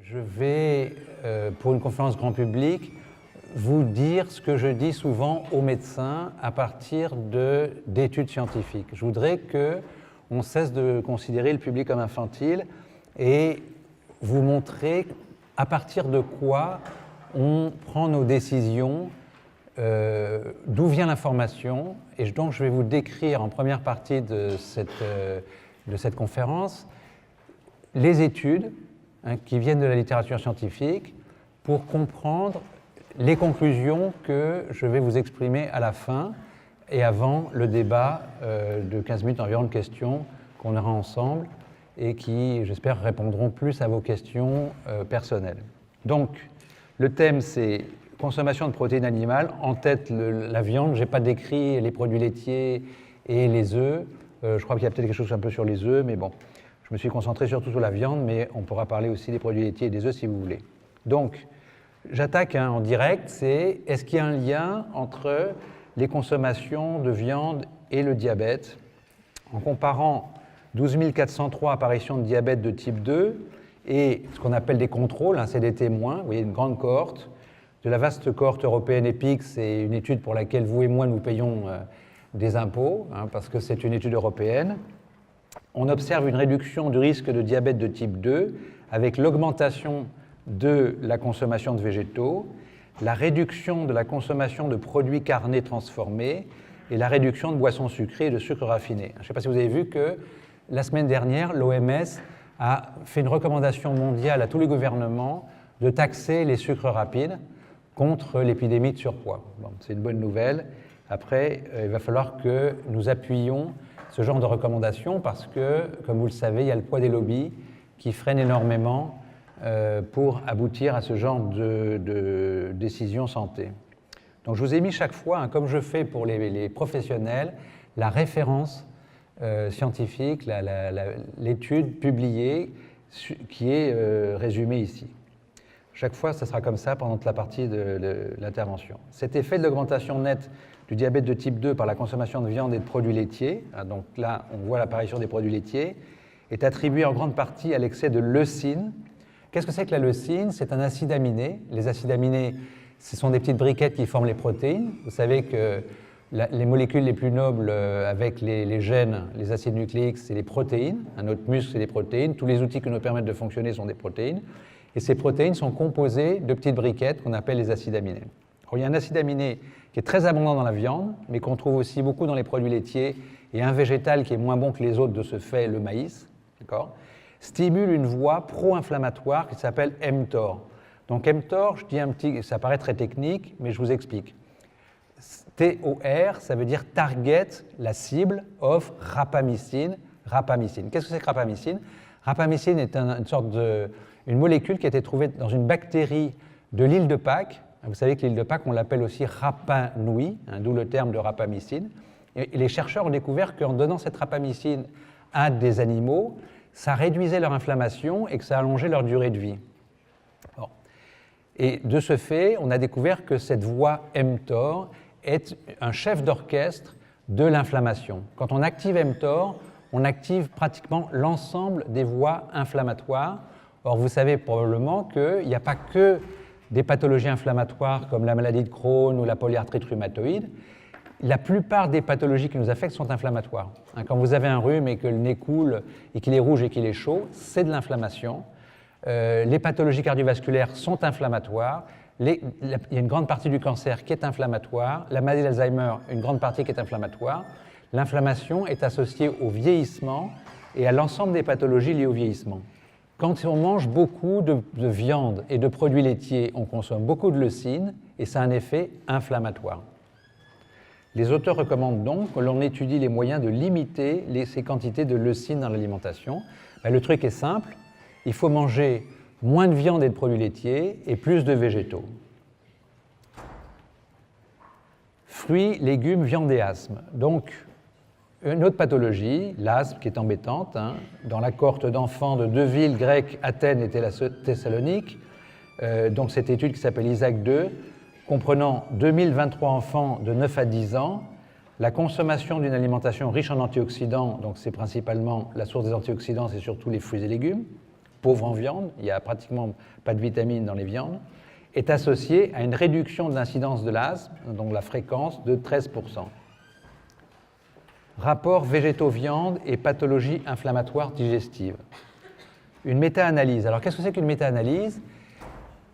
je vais, pour une conférence grand public, vous dire ce que je dis souvent aux médecins à partir d'études scientifiques. Je voudrais qu'on cesse de considérer le public comme infantile et vous montrer à partir de quoi on prend nos décisions, d'où vient l'information. Et donc je vais vous décrire en première partie de cette conférence les études qui viennent de la littérature scientifique pour comprendre les conclusions que je vais vous exprimer à la fin et avant le débat de 15 minutes environ de questions qu'on aura ensemble et qui, j'espère, répondront plus à vos questions personnelles. Donc, le thème, c'est consommation de protéines animales. En tête, la viande. Je n'ai pas décrit les produits laitiers et les œufs. Je crois qu'il y a peut-être quelque chose un peu sur les œufs, mais bon. Je me suis concentré surtout sur la viande, mais on pourra parler aussi des produits laitiers et des œufs si vous voulez. Donc, j'attaque en direct, c'est est-ce qu'il y a un lien entre les consommations de viande et le diabète en comparant 12 403 apparitions de diabète de type 2 et ce qu'on appelle des contrôles, c'est des témoins, vous voyez une grande cohorte, de la vaste cohorte européenne EPIC, c'est une étude pour laquelle vous et moi nous payons des impôts, parce que c'est une étude européenne. On observe une réduction du risque de diabète de type 2 avec l'augmentation de la consommation de végétaux, la réduction de la consommation de produits carnés transformés et la réduction de boissons sucrées et de sucres raffinés. Je ne sais pas si vous avez vu que la semaine dernière, l'OMS a fait une recommandation mondiale à tous les gouvernements de taxer les sucres rapides contre l'épidémie de surpoids. Bon, c'est une bonne nouvelle. Après, il va falloir que nous appuyions ce genre de recommandations parce que, comme vous le savez, il y a le poids des lobbies qui freine énormément pour aboutir à ce genre de décision santé. Donc je vous ai mis chaque fois, comme je fais pour les professionnels, la référence scientifique, l'étude publiée qui est résumée ici. Chaque fois, ça sera comme ça pendant toute la partie de l'intervention. Cet effet de l'augmentation nette du diabète de type 2 par la consommation de viande et de produits laitiers, donc là on voit l'apparition des produits laitiers, est attribué en grande partie à l'excès de leucine. Qu'est-ce que c'est que la leucine? C'est un acide aminé. Les acides aminés, ce sont des petites briquettes qui forment les protéines. Vous savez que les molécules les plus nobles avec les gènes, les acides nucléiques, c'est les protéines. Notre muscle, c'est des protéines. Tous les outils qui nous permettent de fonctionner sont des protéines. Et ces protéines sont composées de petites briquettes qu'on appelle les acides aminés. Alors, il y a un acide aminé qui est très abondant dans la viande, mais qu'on trouve aussi beaucoup dans les produits laitiers, et un végétal qui est moins bon que les autres de ce fait, le maïs, stimule une voie pro-inflammatoire qui s'appelle mTOR. Donc mTOR, je dis ça paraît très technique, mais je vous explique. TOR, ça veut dire target, la cible, of rapamycine. Rapamycine. Qu'est-ce que c'est que rapamycine? Rapamycine est une molécule qui a été trouvée dans une bactérie de l'île de Pâques. Vous savez que l'île de Pâques, on l'appelle aussi Rapa Nui, d'où le terme de rapamycine. Et les chercheurs ont découvert qu'en donnant cette rapamycine à des animaux, ça réduisait leur inflammation et que ça allongeait leur durée de vie. Bon. Et de ce fait, on a découvert que cette voie mTOR est un chef d'orchestre de l'inflammation. Quand on active mTOR, on active pratiquement l'ensemble des voies inflammatoires. Or, vous savez probablement qu'il n'y a pas que des pathologies inflammatoires comme la maladie de Crohn ou la polyarthrite rhumatoïde. La plupart des pathologies qui nous affectent sont inflammatoires. Quand vous avez un rhume et que le nez coule et qu'il est rouge et qu'il est chaud, c'est de l'inflammation. Les pathologies cardiovasculaires sont inflammatoires. Il y a une grande partie du cancer qui est inflammatoire. La maladie d'Alzheimer, une grande partie qui est inflammatoire. L'inflammation est associée au vieillissement et à l'ensemble des pathologies liées au vieillissement. Quand on mange beaucoup de viande et de produits laitiers, on consomme beaucoup de leucine et ça a un effet inflammatoire. Les auteurs recommandent donc que l'on étudie les moyens de limiter ces quantités de leucine dans l'alimentation. Le truc est simple, il faut manger moins de viande et de produits laitiers et plus de végétaux. Fruits, légumes, viande et asthme. Donc, une autre pathologie, l'asthme, qui est embêtante, dans la cohorte d'enfants de deux villes grecques, Athènes et Thessalonique, donc cette étude qui s'appelle ISAAC 2, comprenant 2023 enfants de 9 à 10 ans, la consommation d'une alimentation riche en antioxydants, donc c'est principalement la source des antioxydants, c'est surtout les fruits et légumes, pauvre en viande, il n'y a pratiquement pas de vitamines dans les viandes, est associée à une réduction de l'incidence de l'asthme, donc la fréquence, de 13%. Rapport végétaux-viande et pathologie inflammatoire digestive. Une méta-analyse. Alors, qu'est-ce que c'est qu'une méta-analyse?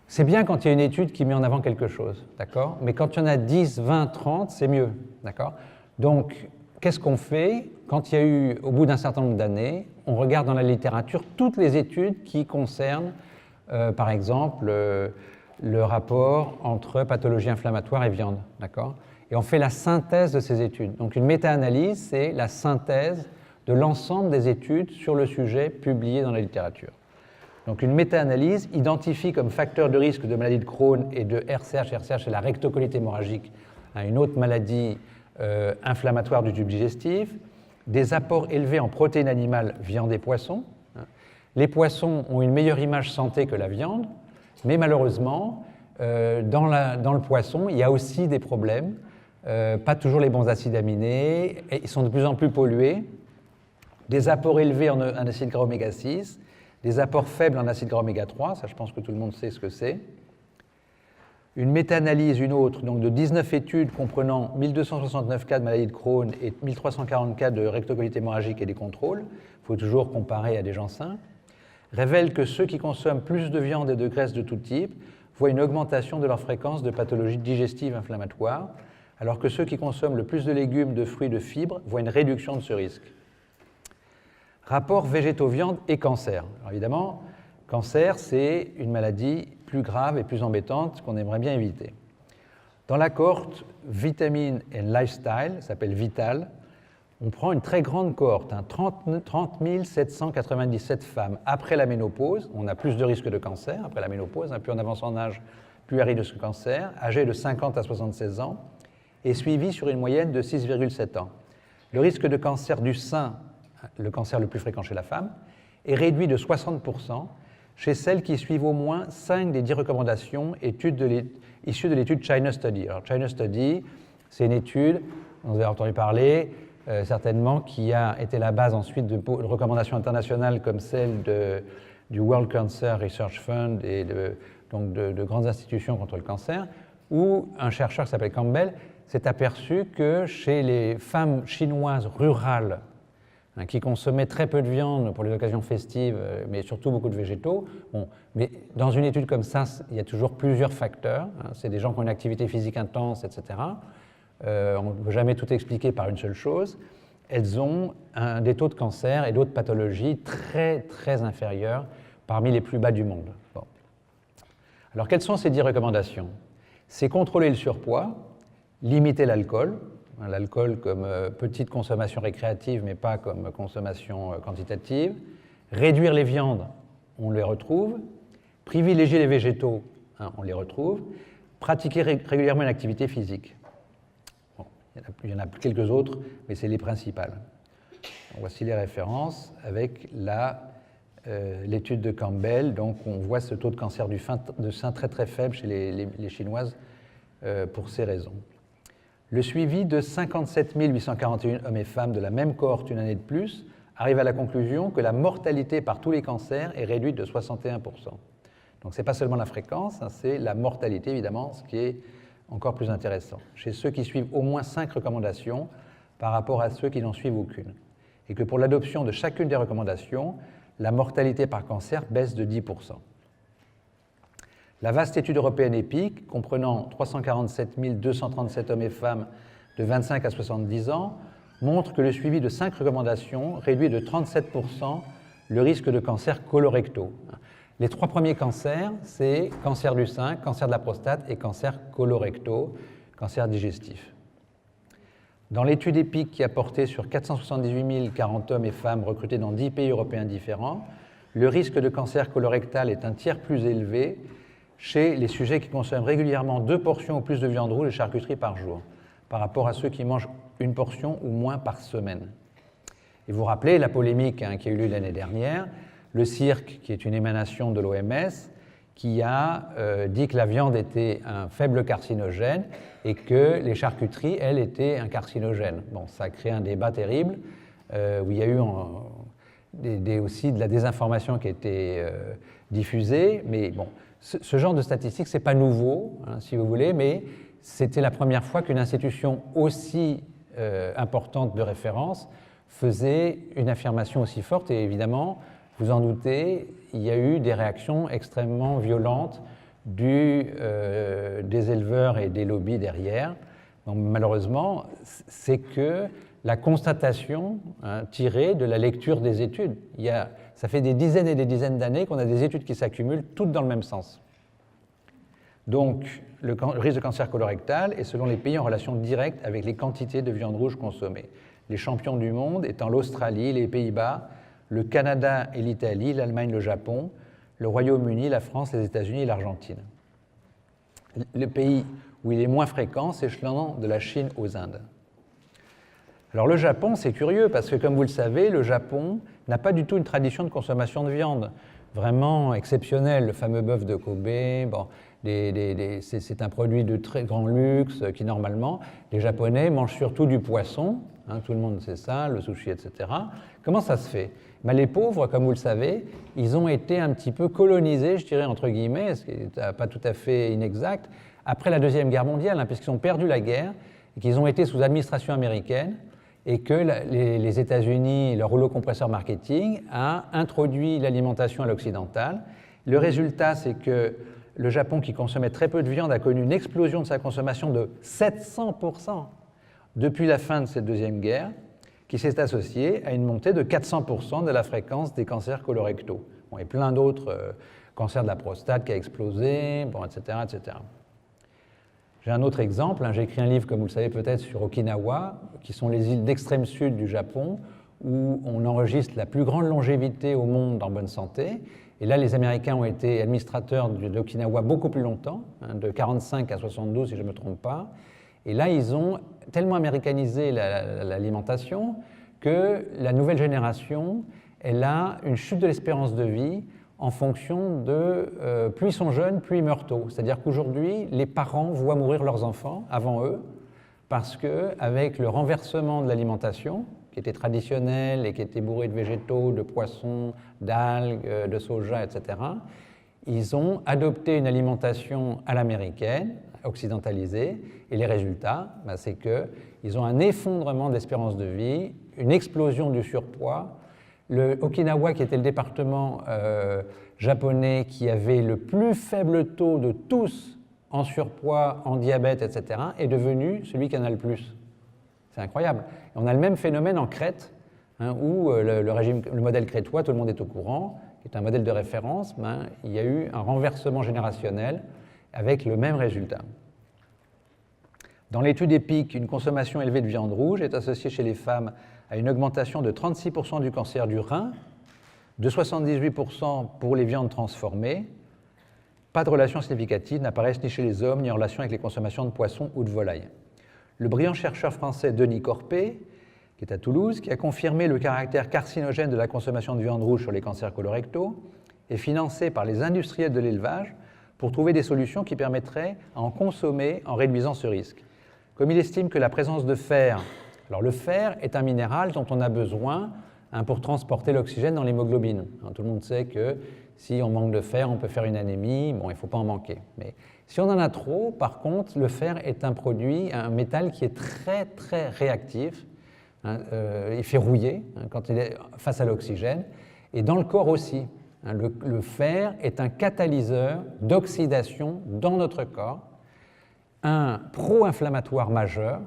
C'est bien quand il y a une étude qui met en avant quelque chose, d'accord? Mais quand il y en a 10, 20, 30, c'est mieux, d'accord? Donc, qu'est-ce qu'on fait? Quand il y a eu, au bout d'un certain nombre d'années, on regarde dans la littérature toutes les études qui concernent, par exemple, le rapport entre pathologie inflammatoire et viande, d'accord? Et on fait la synthèse de ces études. Donc, une méta-analyse, c'est la synthèse de l'ensemble des études sur le sujet publiées dans la littérature. Donc une méta-analyse identifie comme facteur de risque de maladie de Crohn et de RCH. RCH, c'est la rectocolite hémorragique, une autre maladie inflammatoire du tube digestif, des apports élevés en protéines animales, viande et poisson. Les poissons ont une meilleure image santé que la viande, mais malheureusement, dans le poisson, il y a aussi des problèmes, pas toujours les bons acides aminés, et ils sont de plus en plus pollués, des apports élevés en acide gras oméga 6, des apports faibles en acide gras oméga 3, ça je pense que tout le monde sait ce que c'est. Une méta-analyse, une autre, donc de 19 études comprenant 1269 cas de maladie de Crohn et 1340 cas de rectocolite hémorragique et des contrôles, il faut toujours comparer à des gens sains, révèle que ceux qui consomment plus de viande et de graisse de tout type voient une augmentation de leur fréquence de pathologie digestive inflammatoire, alors que ceux qui consomment le plus de légumes, de fruits, de fibres voient une réduction de ce risque. Rapport végétaux-viande et cancer. Alors évidemment, cancer, c'est une maladie plus grave et plus embêtante qu'on aimerait bien éviter. Dans la cohorte Vitamine and Lifestyle, ça s'appelle VITAL, on prend une très grande cohorte, 30 797 femmes après la ménopause. On a plus de risques de cancer après la ménopause, plus on avance en âge, plus il risque de cancer, âgées de 50 à 76 ans, et suivies sur une moyenne de 6,7 ans. Le risque de cancer du sein, le cancer le plus fréquent chez la femme, est réduit de 60% chez celles qui suivent au moins 5 des 10 recommandations issues de l'étude China Study. Alors, China Study, c'est une étude, vous avez entendu parler, certainement, qui a été la base ensuite de recommandations internationales comme celle du World Cancer Research Fund et de grandes institutions contre le cancer, où un chercheur qui s'appelle Campbell s'est aperçu que chez les femmes chinoises rurales qui consommaient très peu de viande pour les occasions festives, mais surtout beaucoup de végétaux. Bon, mais dans une étude comme ça, il y a toujours plusieurs facteurs. C'est des gens qui ont une activité physique intense, etc. On ne peut jamais tout expliquer par une seule chose. Elles ont des taux de cancer et d'autres pathologies très, très inférieurs, parmi les plus bas du monde. Bon. Alors, quelles sont ces 10 recommandations? C'est contrôler le surpoids, limiter l'alcool, l'alcool comme petite consommation récréative, mais pas comme consommation quantitative, réduire les viandes, on les retrouve, privilégier les végétaux, on les retrouve, pratiquer régulièrement une activité physique. Bon, il y en a quelques autres, mais c'est les principales. Voici les références avec l'étude de Campbell. Donc on voit ce taux de cancer du sein très très faible chez les Chinoises pour ces raisons. Le suivi de 57 841 hommes et femmes de la même cohorte une année de plus arrive à la conclusion que la mortalité par tous les cancers est réduite de 61%. Donc ce n'est pas seulement la fréquence, c'est la mortalité évidemment, ce qui est encore plus intéressant, chez ceux qui suivent au moins 5 recommandations par rapport à ceux qui n'en suivent aucune. Et que pour l'adoption de chacune des recommandations, la mortalité par cancer baisse de 10%. La vaste étude européenne EPIC, comprenant 347 237 hommes et femmes de 25 à 70 ans, montre que le suivi de 5 recommandations réduit de 37% le risque de cancer colorectaux. Les 3 premiers cancers, c'est cancer du sein, cancer de la prostate et cancer colorectaux, cancer digestif. Dans l'étude EPIC qui a porté sur 478 040 hommes et femmes recrutés dans 10 pays européens différents, le risque de cancer colorectal est un tiers plus élevé chez les sujets qui consomment régulièrement 2 portions ou plus de viande rouge et charcuterie par jour, par rapport à ceux qui mangent 1 portion ou moins par semaine. Et vous vous rappelez la polémique qui a eu lieu l'année dernière, le CIRC, qui est une émanation de l'OMS, qui a dit que la viande était un faible carcinogène et que les charcuteries, elles, étaient un carcinogène. Bon, ça a créé un débat terrible où il y a eu aussi de la désinformation qui a été diffusée. Mais bon, ce genre de statistiques, ce n'est pas nouveau, hein, si vous voulez, mais c'était la première fois qu'une institution aussi importante de référence faisait une affirmation aussi forte. Et évidemment, vous en doutez, il y a eu des réactions extrêmement violentes des éleveurs et des lobbies derrière. Donc, malheureusement, c'est que la constatation tirée de la lecture des études. Ça fait des dizaines et des dizaines d'années qu'on a des études qui s'accumulent, toutes dans le même sens. Donc, le risque de cancer colorectal est selon les pays en relation directe avec les quantités de viande rouge consommées. Les champions du monde étant l'Australie, les Pays-Bas, le Canada et l'Italie, l'Allemagne, le Japon, le Royaume-Uni, la France, les États-Unis et l'Argentine. Le pays où il est moins fréquent, c'est l'échelon de la Chine aux Indes. Alors le Japon, c'est curieux parce que, comme vous le savez, le Japon n'a pas du tout une tradition de consommation de viande vraiment exceptionnelle. Le fameux bœuf de Kobe, bon, c'est un produit de très grand luxe qui, normalement, les Japonais mangent surtout du poisson, hein, tout le monde sait ça, le sushi, etc. Comment ça se fait? Ben, les pauvres, comme vous le savez, ils ont été un petit peu colonisés, je dirais entre guillemets, ce qui n'est pas tout à fait inexact, après la Deuxième Guerre mondiale, hein, puisqu'ils ont perdu la guerre, et qu'ils ont été sous administration américaine, et que les États-Unis, leur rouleau compresseur marketing, a introduit l'alimentation à l'occidentale. Le résultat, c'est que le Japon, qui consommait très peu de viande, a connu une explosion de sa consommation de 700% depuis la fin de cette Deuxième Guerre, qui s'est associée à une montée de 400% de la fréquence des cancers colorectaux. Bon, et plein d'autres cancers de la prostate qui a explosé, bon, etc., etc. J'ai un autre exemple, hein, j'ai écrit un livre, comme vous le savez peut-être, sur Okinawa, qui sont les îles d'extrême sud du Japon, où on enregistre la plus grande longévité au monde en bonne santé. Et là, les Américains ont été administrateurs d'Okinawa beaucoup plus longtemps, hein, de 45 à 72, si je ne me trompe pas. Et là, ils ont tellement américanisé l'alimentation que la nouvelle génération, elle a une chute de l'espérance de vie en fonction de plus ils sont jeunes, plus ils meurent tôt. C'est-à-dire qu'aujourd'hui, les parents voient mourir leurs enfants avant eux, parce qu'avec le renversement de l'alimentation, qui était traditionnelle et qui était bourrée de végétaux, de poissons, d'algues, de soja, etc., ils ont adopté une alimentation à l'américaine, occidentalisée, et les résultats, ben, c'est qu'ils ont un effondrement de l'espérance de vie, une explosion du surpoids. Le Okinawa, qui était le département japonais qui avait le plus faible taux de tous en surpoids, en diabète, etc., est devenu celui qui en a le plus. C'est incroyable. Et on a le même phénomène en Crète, hein, où le modèle crétois, tout le monde est au courant, qui est un modèle de référence, ben, il y a eu un renversement générationnel avec le même résultat. Dans l'étude EPIC, une consommation élevée de viande rouge est associée chez les femmes à une augmentation de 36% du cancer du rein, de 78% pour les viandes transformées. Pas de relation significative n'apparaissent ni chez les hommes ni en relation avec les consommations de poissons ou de volailles. Le brillant chercheur français Denis Corpé, qui est à Toulouse, qui a confirmé le caractère carcinogène de la consommation de viande rouge sur les cancers colorectaux, est financé par les industriels de l'élevage pour trouver des solutions qui permettraient à en consommer en réduisant ce risque. Comme il estime que la présence de fer, alors le fer est un minéral dont on a besoin pour transporter l'oxygène dans l'hémoglobine. Tout le monde sait que si on manque de fer, on peut faire une anémie, bon, il ne faut pas en manquer. Mais si on en a trop, par contre, le fer est un produit, un métal qui est très très réactif, il fait rouiller quand il est face à l'oxygène, et dans le corps aussi. Le fer est un catalyseur d'oxydation dans notre corps, un pro-inflammatoire majeur,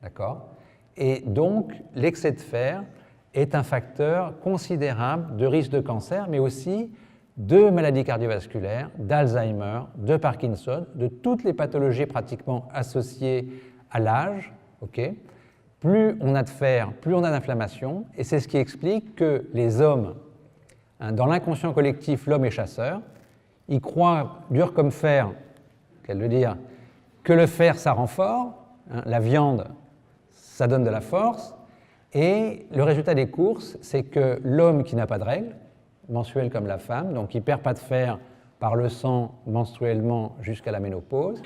d'accord ? Et donc l'excès de fer est un facteur considérable de risque de cancer, mais aussi de maladies cardiovasculaires, d'Alzheimer, de Parkinson, de toutes les pathologies pratiquement associées à l'âge. Okay ? Plus on a de fer, plus on a d'inflammation, et c'est ce qui explique que les hommes, dans l'inconscient collectif, l'homme est chasseur, il croit, dur comme fer, qu'elle veut dire, que le fer, ça rend fort, la viande, ça donne de la force, et le résultat des courses, c'est que l'homme qui n'a pas de règles, menstruelles comme la femme, donc qui ne perd pas de fer par le sang menstruellement jusqu'à la ménopause,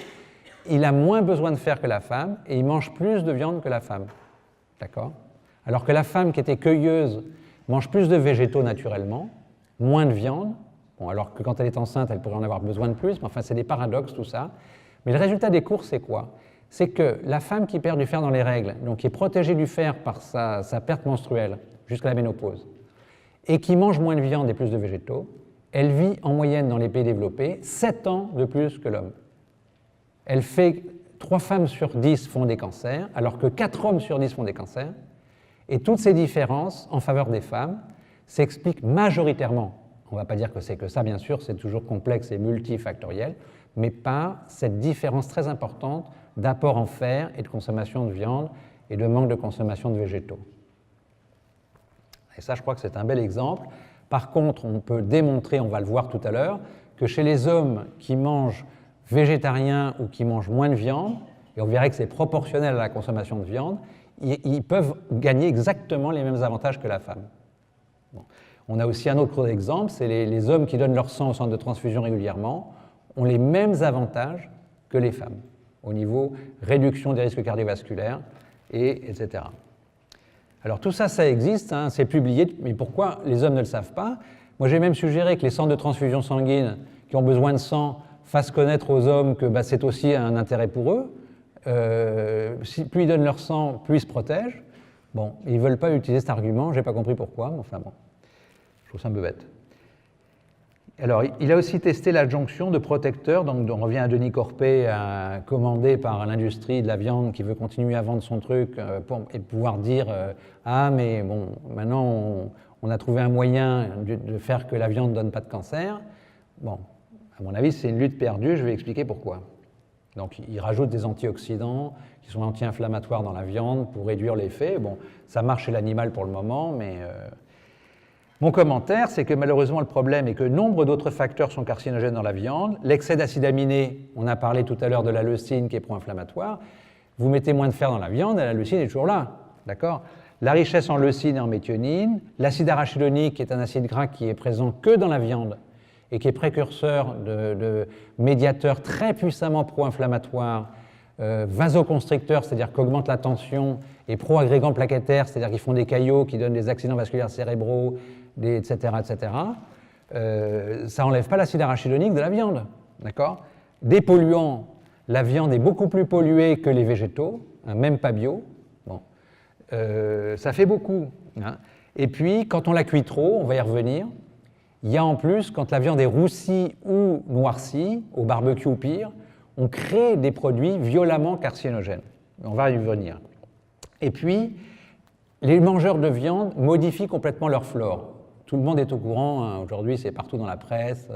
il a moins besoin de fer que la femme, et il mange plus de viande que la femme. D'accord ? Alors que la femme qui était cueilleuse mange plus de végétaux naturellement, moins de viande, bon, alors que quand elle est enceinte, elle pourrait en avoir besoin de plus, mais enfin c'est des paradoxes tout ça. Mais le résultat des courses, c'est quoi? C'est que la femme qui perd du fer dans les règles, donc qui est protégée du fer par sa perte menstruelle jusqu'à la ménopause, et qui mange moins de viande et plus de végétaux, elle vit en moyenne dans les pays développés 7 ans de plus que l'homme. Elle fait 3 femmes sur 10 font des cancers, alors que 4 hommes sur 10 font des cancers. Et toutes ces différences en faveur des femmes s'expliquent majoritairement, on ne va pas dire que c'est que ça, bien sûr, c'est toujours complexe et multifactoriel, mais par cette différence très importante d'apport en fer et de consommation de viande et de manque de consommation de végétaux. Et ça, je crois que c'est un bel exemple. Par contre, on peut démontrer, on va le voir tout à l'heure, que chez les hommes qui mangent végétariens ou qui mangent moins de viande, et on verrait que c'est proportionnel à la consommation de viande, ils peuvent gagner exactement les mêmes avantages que la femme. Bon. On a aussi un autre exemple, c'est les hommes qui donnent leur sang au centre de transfusion régulièrement ont les mêmes avantages que les femmes, au niveau réduction des risques cardiovasculaires, etc. Alors tout ça, ça existe, hein, c'est publié, mais pourquoi les hommes ne le savent pas? Moi j'ai même suggéré que les centres de transfusion sanguine qui ont besoin de sang fassent connaître aux hommes que c'est aussi un intérêt pour eux. Plus ils donnent leur sang, plus ils se protègent. Bon, ils ne veulent pas utiliser cet argument, je n'ai pas compris pourquoi, mais enfin bon, je trouve ça un peu bête. Alors, il a aussi testé l'adjonction de protecteurs, donc on revient à Denis Corpet, commandé par l'industrie de la viande qui veut continuer à vendre son truc et pouvoir dire ah, mais bon, maintenant on a trouvé un moyen de faire que la viande ne donne pas de cancer. Bon, à mon avis, c'est une lutte perdue, je vais expliquer pourquoi. Donc, il rajoute des antioxydants qui sont anti-inflammatoires dans la viande pour réduire l'effet. Bon, ça marche chez l'animal pour le moment, mais mon commentaire, c'est que malheureusement, le problème est que nombre d'autres facteurs sont carcinogènes dans la viande. L'excès d'acides aminés, on a parlé tout à l'heure de la leucine qui est pro-inflammatoire. Vous mettez moins de fer dans la viande et la leucine est toujours là, d'accord? La richesse en leucine et en méthionine, l'acide arachidonique qui est un acide gras qui est présent que dans la viande et qui est précurseur de médiateurs très puissamment pro-inflammatoires, vasoconstricteurs, c'est-à-dire qu'augmentent la tension, et pro-agrégants plaquettaires, c'est-à-dire qu'ils font des caillots, qui donnent des accidents vasculaires cérébraux, etc., etc. Ça n'enlève pas l'acide arachidonique de la viande, d'accord? Des polluants, la viande est beaucoup plus polluée que les végétaux, hein, même pas bio. Bon. Ça fait beaucoup. Hein. Et puis, quand on la cuit trop, on va y revenir, il y a en plus, quand la viande est roussie ou noircie, au barbecue ou pire, on crée des produits violemment carcinogènes. On va y revenir. Et puis, les mangeurs de viande modifient complètement leur flore. Tout le monde est au courant, hein, aujourd'hui c'est partout dans la presse,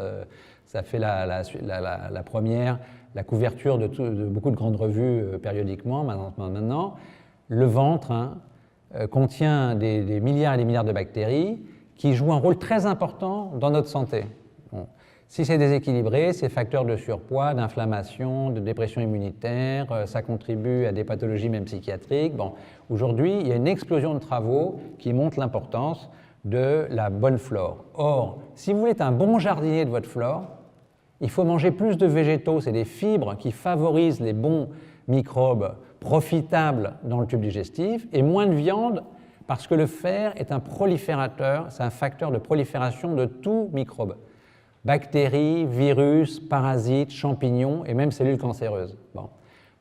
ça fait la première, la couverture de beaucoup de grandes revues périodiquement maintenant. Le ventre contient des milliards et des milliards de bactéries qui jouent un rôle très important dans notre santé. Bon. Si c'est déséquilibré, c'est facteur de surpoids, d'inflammation, de dépression immunitaire, ça contribue à des pathologies même psychiatriques. Bon. Aujourd'hui, il y a une explosion de travaux qui montrent l'importance de la bonne flore. Or, si vous voulez être un bon jardinier de votre flore, il faut manger plus de végétaux, c'est des fibres qui favorisent les bons microbes profitables dans le tube digestif, et moins de viande, parce que le fer est un proliférateur, c'est un facteur de prolifération de tout microbe. Bactéries, virus, parasites, champignons et même cellules cancéreuses. Bon.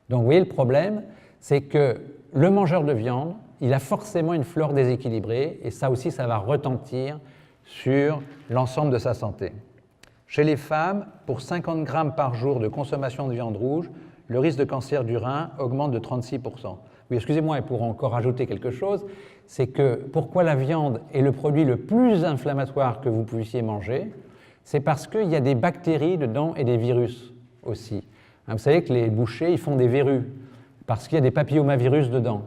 Donc vous voyez, le problème, c'est que le mangeur de viande, il a forcément une flore déséquilibrée et ça aussi, ça va retentir sur l'ensemble de sa santé. Chez les femmes, pour 50 grammes par jour de consommation de viande rouge, le risque de cancer du rein augmente de 36%. Oui, excusez-moi, et pour encore ajouter quelque chose, c'est que pourquoi la viande est le produit le plus inflammatoire que vous puissiez manger, c'est parce qu'il y a des bactéries dedans et des virus aussi. Vous savez que les bouchers, ils font des verrues, parce qu'il y a des papillomavirus dedans.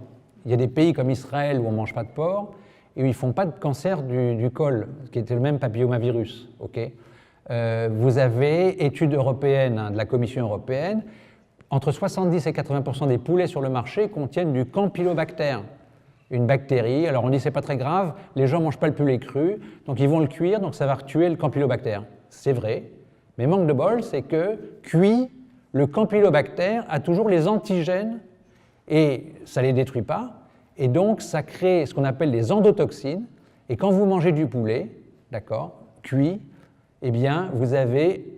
Il y a des pays comme Israël où on ne mange pas de porc, et où ils ne font pas de cancer du col, qui était le même papillomavirus. Okay, vous avez, études européennes de la Commission européenne, entre 70 et 80% des poulets sur le marché contiennent du campylobacter, une bactérie. Alors on dit c'est pas très grave, les gens ne mangent pas le poulet cru, donc ils vont le cuire, donc ça va tuer le campylobacter. C'est vrai, mais manque de bol, c'est que cuit, le campylobacter a toujours les antigènes et ça ne les détruit pas, et donc ça crée ce qu'on appelle des endotoxines, Et quand vous mangez du poulet, d'accord, cuit, eh bien, vous avez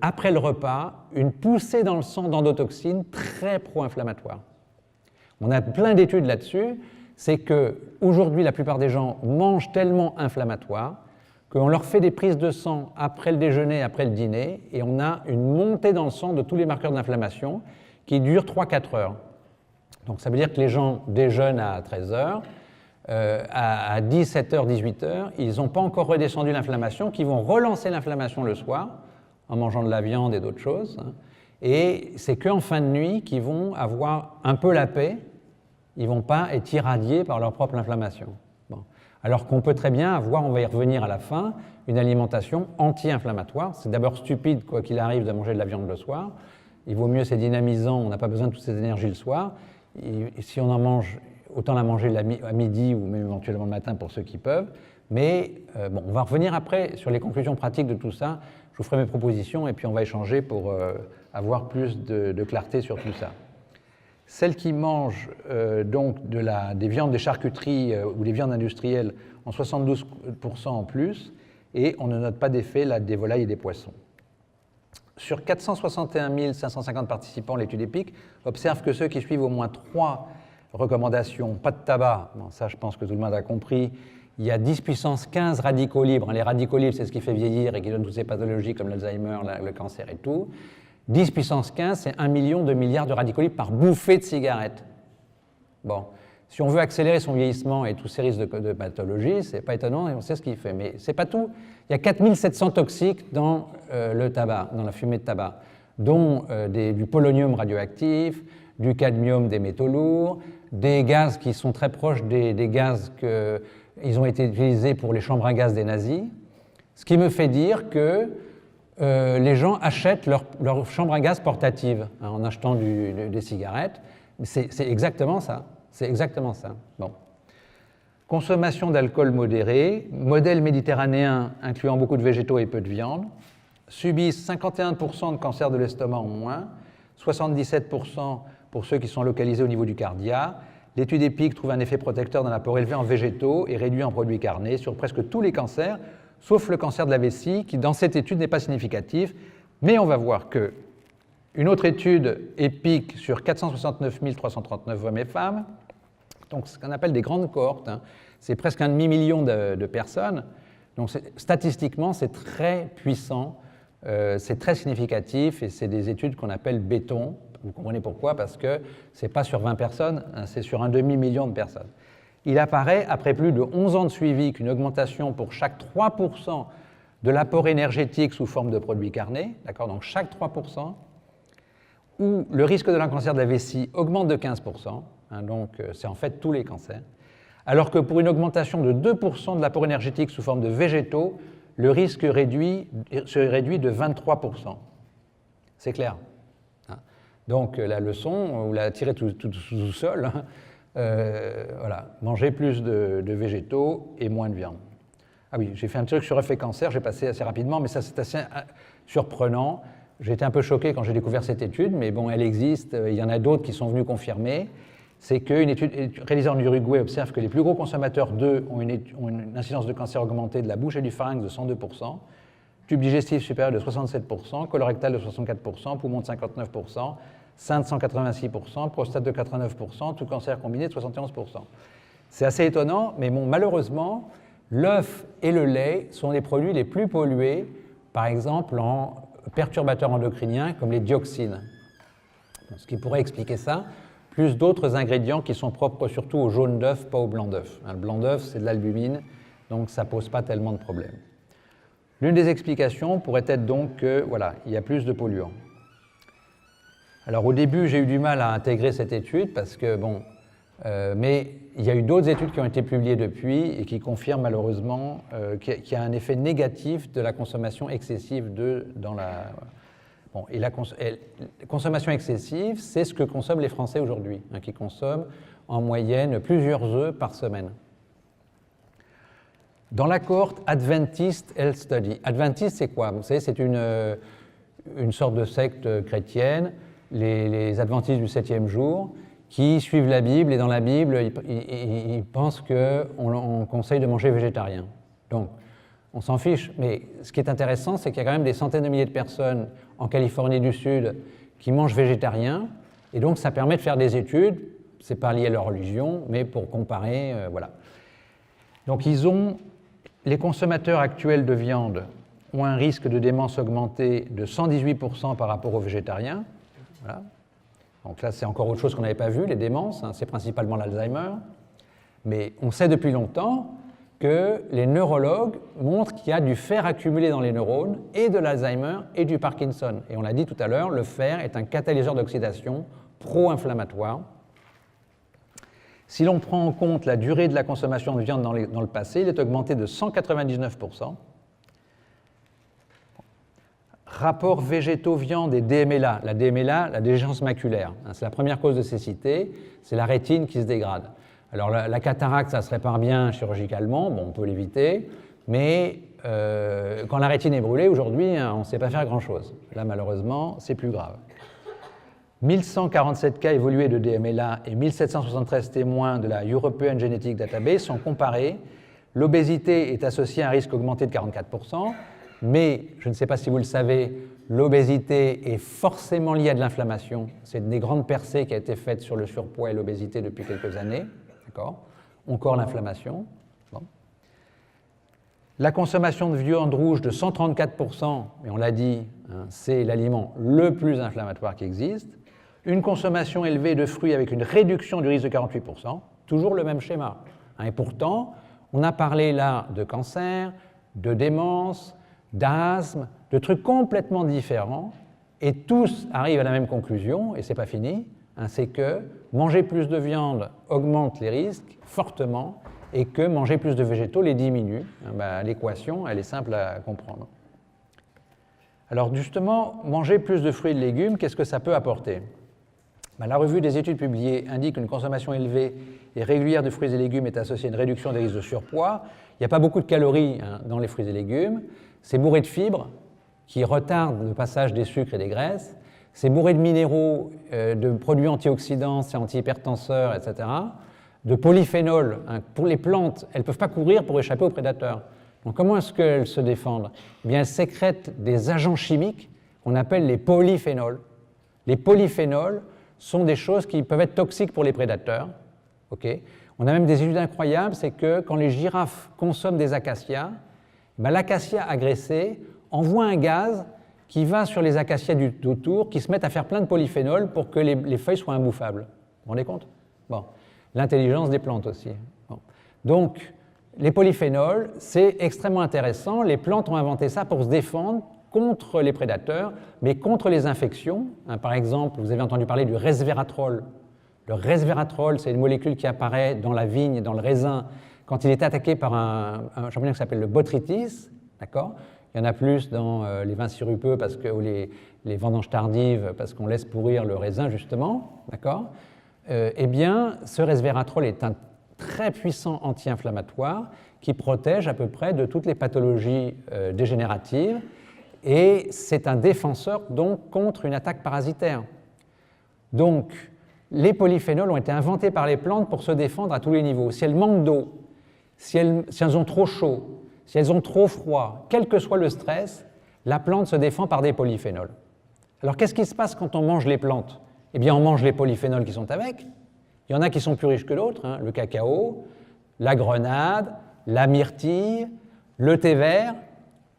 après le repas, une poussée dans le sang d'endotoxines très pro-inflammatoire. On a plein d'études là-dessus, c'est qu'aujourd'hui, la plupart des gens mangent tellement inflammatoire qu'on leur fait des prises de sang après le déjeuner, après le dîner, et on a une montée dans le sang de tous les marqueurs d'inflammation qui dure 3-4 heures. Donc ça veut dire que les gens déjeunent à 13 heures, à 17h, 18h, ils n'ont pas encore redescendu l'inflammation, qui vont relancer l'inflammation le soir, en mangeant de la viande et d'autres choses. Et c'est qu'en fin de nuit qu'ils vont avoir un peu la paix, ils ne vont pas être irradiés par leur propre inflammation. Bon. Alors qu'on peut très bien avoir, on va y revenir à la fin, une alimentation anti-inflammatoire. C'est d'abord stupide, quoi qu'il arrive, de manger de la viande le soir. Il vaut mieux, c'est dynamisant, on n'a pas besoin de toutes ces énergies le soir. Et si on en mange, autant la manger à midi ou même éventuellement le matin pour ceux qui peuvent. Mais bon, on va revenir après sur les conclusions pratiques de tout ça. Je vous ferai mes propositions et puis on va échanger pour avoir plus de clarté sur tout ça. Celles qui mangent donc des viandes des charcuteries ou des viandes industrielles en 72% en plus, et on ne note pas d'effet des volailles et des poissons. Sur 461 550 participants, l'étude EPIC observe que ceux qui suivent au moins 3 recommandations, pas de tabac, bon, ça je pense que tout le monde a compris, il y a 10 puissance 15 radicaux libres. Les radicaux libres, c'est ce qui fait vieillir et qui donne toutes ces pathologies comme l'Alzheimer, le cancer et tout. 10 puissance 15, c'est 1 million de milliards de radicaux libres par bouffée de cigarette. Bon, si on veut accélérer son vieillissement et tous ces risques de pathologie, c'est pas étonnant et on sait ce qu'il fait. Mais c'est pas tout. Il y a 4700 toxiques dans le tabac, dans la fumée de tabac, dont du polonium radioactif, du cadmium, des métaux lourds, des gaz qui sont très proches des gaz qu'ils ont été utilisés pour les chambres à gaz des nazis, ce qui me fait dire que les gens achètent leur chambre à gaz portative en achetant des cigarettes. C'est exactement ça. C'est exactement ça. Bon. Consommation d'alcool modérée, modèle méditerranéen incluant beaucoup de végétaux et peu de viande, subissent 51% de cancer de l'estomac en moins, 77% pour ceux qui sont localisés au niveau du cardia. L'étude EPIC trouve un effet protecteur d'un apport élevé en végétaux et réduit en produits carnés sur presque tous les cancers, sauf le cancer de la vessie, qui dans cette étude n'est pas significatif. Mais on va voir qu'une autre étude EPIC sur 469 339 hommes et femmes, donc ce qu'on appelle des grandes cohortes, hein, c'est presque 1,5 million de personnes, donc statistiquement c'est très puissant, c'est très significatif et c'est des études qu'on appelle béton. Vous comprenez pourquoi? Parce que ce n'est pas sur 20 personnes, hein, c'est sur 1,5 million de personnes. Il apparaît, après plus de 11 ans de suivi, qu'une augmentation pour chaque 3% de l'apport énergétique sous forme de produits carnés, d'accord, donc chaque 3%, où le risque de cancer de la vessie augmente de 15%, hein, donc c'est en fait tous les cancers, alors que pour une augmentation de 2% de l'apport énergétique sous forme de végétaux, le risque se réduit de 23%. C'est clair. Donc la leçon, vous la tirez tout seul, hein, voilà, manger plus de végétaux et moins de viande. Ah oui, j'ai fait un truc sur effet cancer, j'ai passé assez rapidement, mais ça c'est assez surprenant. J'ai été un peu choqué quand j'ai découvert cette étude, mais bon, elle existe, il y en a d'autres qui sont venus confirmer. C'est qu'une étude réalisée en Uruguay observe que les plus gros consommateurs d'œufs ont une incidence de cancer augmentée de la bouche et du pharynx de 102%, tube digestif supérieur de 67%, colorectal de 64%, poumon de 59%, sein de 186%, prostate de 89%, tout cancer combiné de 71%. C'est assez étonnant, mais bon, malheureusement, l'œuf et le lait sont les produits les plus pollués, par exemple en perturbateurs endocriniens comme les dioxines. Ce qui pourrait expliquer ça, plus d'autres ingrédients qui sont propres surtout au jaune d'œuf, pas au blanc d'œuf. Le blanc d'œuf, c'est de l'albumine, donc ça ne pose pas tellement de problèmes. L'une des explications pourrait être donc que, voilà, il y a plus de polluants. Alors au début, j'ai eu du mal à intégrer cette étude parce que, bon, mais il y a eu d'autres études qui ont été publiées depuis et qui confirment malheureusement qu'il y a un effet négatif de la consommation excessive dans la... Bon, et la consommation excessive, c'est ce que consomment les Français aujourd'hui, hein, qui consomment en moyenne plusieurs œufs par semaine. Dans la cohorte Adventist Health Study, Adventist c'est quoi? Vous savez, c'est une sorte de secte chrétienne, les adventistes du 7e jour, qui suivent la Bible, et dans la Bible, ils pensent qu'on conseille de manger végétarien. Donc, on s'en fiche, mais ce qui est intéressant, c'est qu'il y a quand même des centaines de milliers de personnes en Californie du Sud qui mangent végétarien, et donc ça permet de faire des études, c'est pas lié à leur religion, mais pour comparer, voilà. Donc les consommateurs actuels de viande ont un risque de démence augmenté de 118% par rapport aux végétariens, voilà. Donc là, c'est encore autre chose qu'on n'avait pas vu, les démences, hein, c'est principalement l'Alzheimer, mais on sait depuis longtemps que les neurologues montrent qu'il y a du fer accumulé dans les neurones et de l'Alzheimer et du Parkinson. Et on l'a dit tout à l'heure, le fer est un catalyseur d'oxydation pro-inflammatoire. Si l'on prend en compte la durée de la consommation de viande dans le passé, il est augmenté de 199%. Rapport végétaux-viande et DMLA. La DMLA, la dégénérescence maculaire, hein, c'est la première cause de cécité, c'est la rétine qui se dégrade. Alors la cataracte, ça se répare bien chirurgicalement, bon, on peut l'éviter, mais quand la rétine est brûlée, aujourd'hui, hein, on ne sait pas faire grand-chose. Là, malheureusement, c'est plus grave. 1147 cas évolués de DMLA et 1773 témoins de la European Genetic Database sont comparés. L'obésité est associée à un risque augmenté de 44%, mais je ne sais pas si vous le savez, l'obésité est forcément liée à de l'inflammation. C'est une des grandes percées qui a été faite sur le surpoids et l'obésité depuis quelques années. Encore l'inflammation. Bon. La consommation de viande rouge de 134%, et on l'a dit, hein, c'est l'aliment le plus inflammatoire qui existe. Une consommation élevée de fruits avec une réduction du risque de 48%, toujours le même schéma. Hein, et pourtant, on a parlé là de cancer, de démence, d'asthme, de trucs complètement différents, et tous arrivent à la même conclusion, et ce n'est pas fini, hein, c'est que manger plus de viande augmente les risques fortement et que manger plus de végétaux les diminue. L'équation, elle est simple à comprendre. Alors justement, manger plus de fruits et de légumes, qu'est-ce que ça peut apporter? La revue des études publiées indique qu'une consommation élevée et régulière de fruits et légumes est associée à une réduction des risques de surpoids. Il n'y a pas beaucoup de calories, hein, dans les fruits et légumes. C'est bourré de fibres qui retardent le passage des sucres et des graisses. C'est bourré de minéraux, de produits antioxydants, c'est antihypertenseurs, etc. De polyphénols. Hein. Pour les plantes, elles ne peuvent pas courir pour échapper aux prédateurs. Donc comment est-ce qu'elles se défendent? Eh bien, elles sécrètent des agents chimiques qu'on appelle les polyphénols. Les polyphénols sont des choses qui peuvent être toxiques pour les prédateurs. Okay. On a même des études incroyables, c'est que quand les girafes consomment des acacias, l'acacia agressé envoie un gaz qui va sur les acacias d'autour, qui se mettent à faire plein de polyphénols pour que les feuilles soient imbouffables. Vous vous rendez compte? Bon. L'intelligence des plantes aussi. Bon. Donc, les polyphénols, c'est extrêmement intéressant. Les plantes ont inventé ça pour se défendre contre les prédateurs, mais contre les infections. Hein, par exemple, vous avez entendu parler du resveratrol. Le resveratrol, c'est une molécule qui apparaît dans la vigne, dans le raisin, quand il est attaqué par un champignon qui s'appelle le botrytis. D'accord? Il y en a plus dans les vins sirupeux ou les vendanges tardives parce qu'on laisse pourrir le raisin, justement. D'accord? Eh bien, ce resveratrol est un très puissant anti-inflammatoire qui protège à peu près de toutes les pathologies dégénératives et c'est un défenseur donc contre une attaque parasitaire. Donc, les polyphénols ont été inventés par les plantes pour se défendre à tous les niveaux. Si elles manquent d'eau, si elles ont trop chaud, si elles ont trop froid, quel que soit le stress, la plante se défend par des polyphénols. Alors qu'est-ce qui se passe quand on mange les plantes? Eh bien, on mange les polyphénols qui sont avec. Il y en a qui sont plus riches que d'autres, hein, le cacao, la grenade, la myrtille, le thé vert,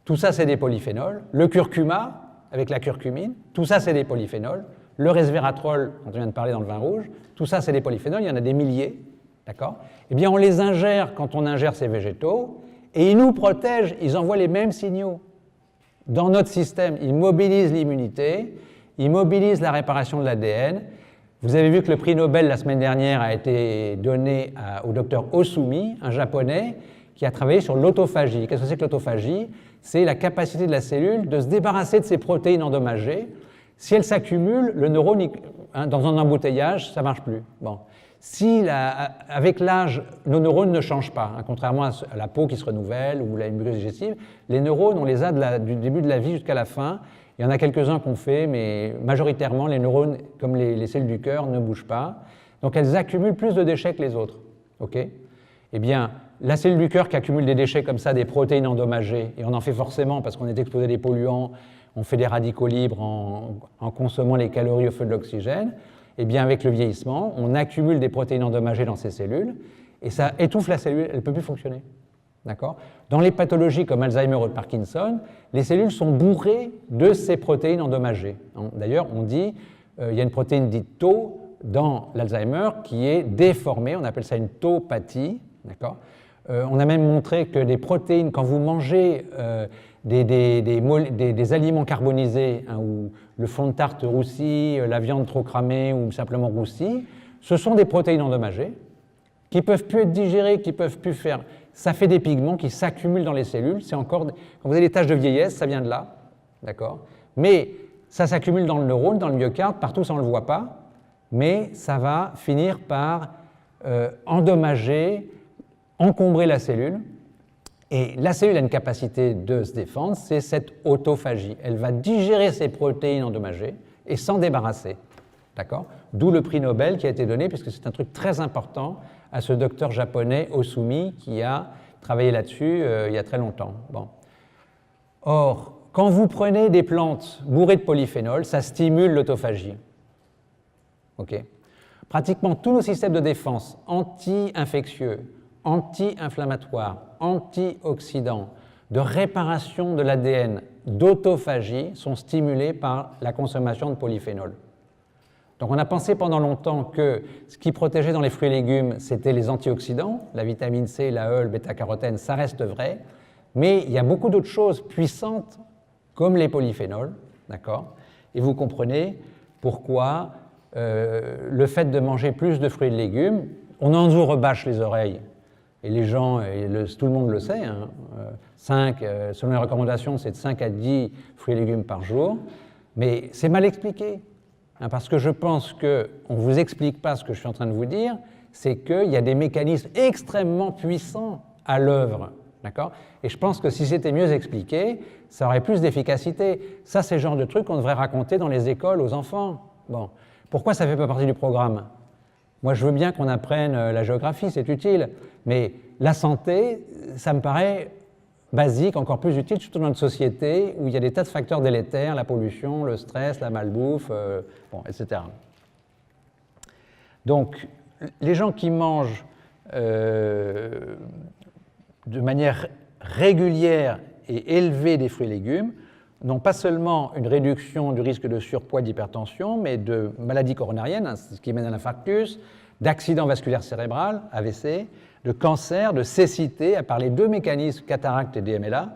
tout ça c'est des polyphénols. Le curcuma, avec la curcumine, tout ça c'est des polyphénols. Le resveratrol, dont on vient de parler dans le vin rouge, tout ça c'est des polyphénols, il y en a des milliers. D'accord? Eh bien, on les ingère quand on ingère ces végétaux, et ils nous protègent, ils envoient les mêmes signaux. Dans notre système, ils mobilisent l'immunité, ils mobilisent la réparation de l'ADN. Vous avez vu que le prix Nobel la semaine dernière a été donné au docteur Osumi, un japonais, qui a travaillé sur l'autophagie. Qu'est-ce que c'est que l'autophagie? C'est la capacité de la cellule de se débarrasser de ses protéines endommagées. Si elles s'accumulent, le neurone, dans un embouteillage, ça ne marche plus. Bon. Si, avec l'âge, nos neurones ne changent pas, hein, contrairement à la peau qui se renouvelle ou la muqueuse digestive, les neurones, on les a du début de la vie jusqu'à la fin. Il y en a quelques-uns qu'on fait, mais majoritairement, les neurones, comme les cellules du cœur, ne bougent pas. Donc elles accumulent plus de déchets que les autres. Okay, eh bien, la cellule du cœur qui accumule des déchets comme ça, des protéines endommagées, et on en fait forcément parce qu'on est exposé à des polluants, on fait des radicaux libres en consommant les calories au feu de l'oxygène, eh bien avec le vieillissement, on accumule des protéines endommagées dans ces cellules, et ça étouffe la cellule, elle ne peut plus fonctionner. D'accord ? Dans les pathologies comme Alzheimer ou Parkinson, les cellules sont bourrées de ces protéines endommagées. D'ailleurs, on dit, il y a une protéine dite Tau dans l'Alzheimer qui est déformée, on appelle ça une taupathie. D'accord ? On a même montré que des protéines, quand vous mangez des aliments carbonisés, hein, ou le fond de tarte roussi, la viande trop cramée ou simplement roussie, ce sont des protéines endommagées qui ne peuvent plus être digérées, qui ne peuvent plus faire. Ça fait des pigments qui s'accumulent dans les cellules. C'est encore, quand vous avez des taches de vieillesse, ça vient de là, d'accord ? Mais ça s'accumule dans le neurone, dans le myocarde, partout ça on ne le voit pas, mais ça va finir par endommager, encombrer la cellule. Et la cellule a une capacité de se défendre, c'est cette autophagie. Elle va digérer ces protéines endommagées et s'en débarrasser, d'accord ? D'où le prix Nobel qui a été donné, puisque c'est un truc très important, à ce docteur japonais Osumi qui a travaillé là-dessus il y a très longtemps. Bon. Or, quand vous prenez des plantes bourrées de polyphénol, ça stimule l'autophagie. Okay. Pratiquement tous nos systèmes de défense anti-infectieux, anti-inflammatoires, antioxydants, de réparation de l'ADN, d'autophagie sont stimulés par la consommation de polyphénol. Donc on a pensé pendant longtemps que ce qui protégeait dans les fruits et légumes, c'était les antioxydants, la vitamine C, la E, le bêta-carotène, ça reste vrai, mais il y a beaucoup d'autres choses puissantes comme les polyphénols, d'accord ? Et vous comprenez pourquoi le fait de manger plus de fruits et de légumes, on en nous rebâche les oreilles, et les gens, tout le monde le sait, hein, selon les recommandations, c'est de 5 à 10 fruits et légumes par jour, mais c'est mal expliqué. Parce que je pense qu'on ne vous explique pas ce que je suis en train de vous dire, c'est qu'il y a des mécanismes extrêmement puissants à l'œuvre. D'accord ? Et je pense que si c'était mieux expliqué, ça aurait plus d'efficacité. Ça, c'est le genre de truc qu'on devrait raconter dans les écoles aux enfants. Bon. Pourquoi ça ne fait pas partie du programme ? Moi, je veux bien qu'on apprenne la géographie, c'est utile, mais la santé, ça me paraît basique, encore plus utile, surtout dans une société où il y a des tas de facteurs délétères, la pollution, le stress, la malbouffe, etc. Donc, les gens qui mangent de manière régulière et élevée des fruits et légumes n'ont pas seulement une réduction du risque de surpoids, d'hypertension, mais de maladies coronariennes, hein, ce qui mène à l'infarctus, d'accident vasculaire cérébral, AVC, de cancer, de cécité, à part les deux mécanismes, cataracte et DMLA,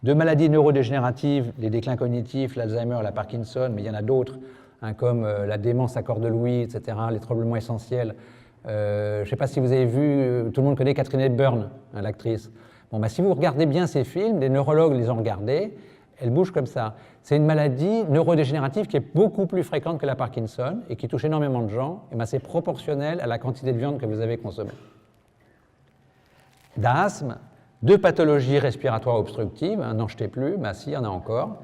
de maladies neurodégénératives, les déclins cognitifs, l'Alzheimer, la Parkinson, mais il y en a d'autres, hein, comme la démence à corps de Louis, etc., les tremblements essentiels. Je ne sais pas si vous avez vu, tout le monde connaît Catherine Hepburn, hein, l'actrice. Bon, bah, si vous regardez bien ces films, les neurologues les ont regardés, elle bouge comme ça. C'est une maladie neurodégénérative qui est beaucoup plus fréquente que la Parkinson et qui touche énormément de gens, et ben c'est proportionnel à la quantité de viande que vous avez consommée. D'asthme, de pathologies respiratoires obstructives, n'en jetez plus, mais si, il y en a encore,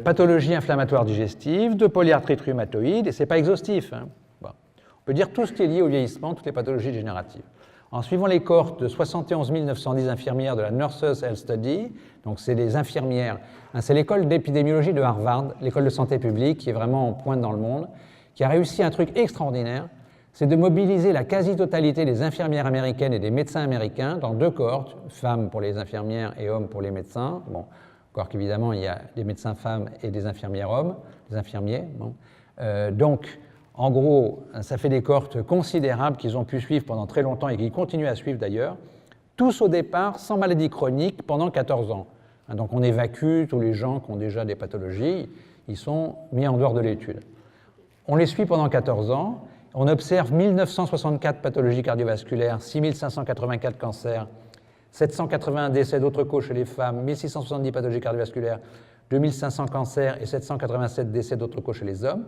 pathologie inflammatoire digestive, de polyarthrite rhumatoïde, et ce n'est pas exhaustif. Hein. Bon. On peut dire tout ce qui est lié au vieillissement, toutes les pathologies dégénératives. En suivant les cohortes de 71 910 infirmières de la Nurses Health Study, donc c'est des infirmières, hein, c'est l'école d'épidémiologie de Harvard, l'école de santé publique qui est vraiment en pointe dans le monde, qui a réussi un truc extraordinaire, c'est de mobiliser la quasi-totalité des infirmières américaines et des médecins américains dans deux cohortes, femmes pour les infirmières et hommes pour les médecins. Bon, encore qu'évidemment, il y a des médecins femmes et des infirmières hommes, des infirmiers. Bon. Donc, en gros, ça fait des cohortes considérables qu'ils ont pu suivre pendant très longtemps et qu'ils continuent à suivre d'ailleurs, tous au départ sans maladie chronique pendant 14 ans. Donc, on évacue tous les gens qui ont déjà des pathologies, ils sont mis en dehors de l'étude. On les suit pendant 14 ans. On observe 1964 pathologies cardiovasculaires, 6584 cancers, 781 décès d'autres causes chez les femmes, 1670 pathologies cardiovasculaires, 2500 cancers et 787 décès d'autres causes chez les hommes.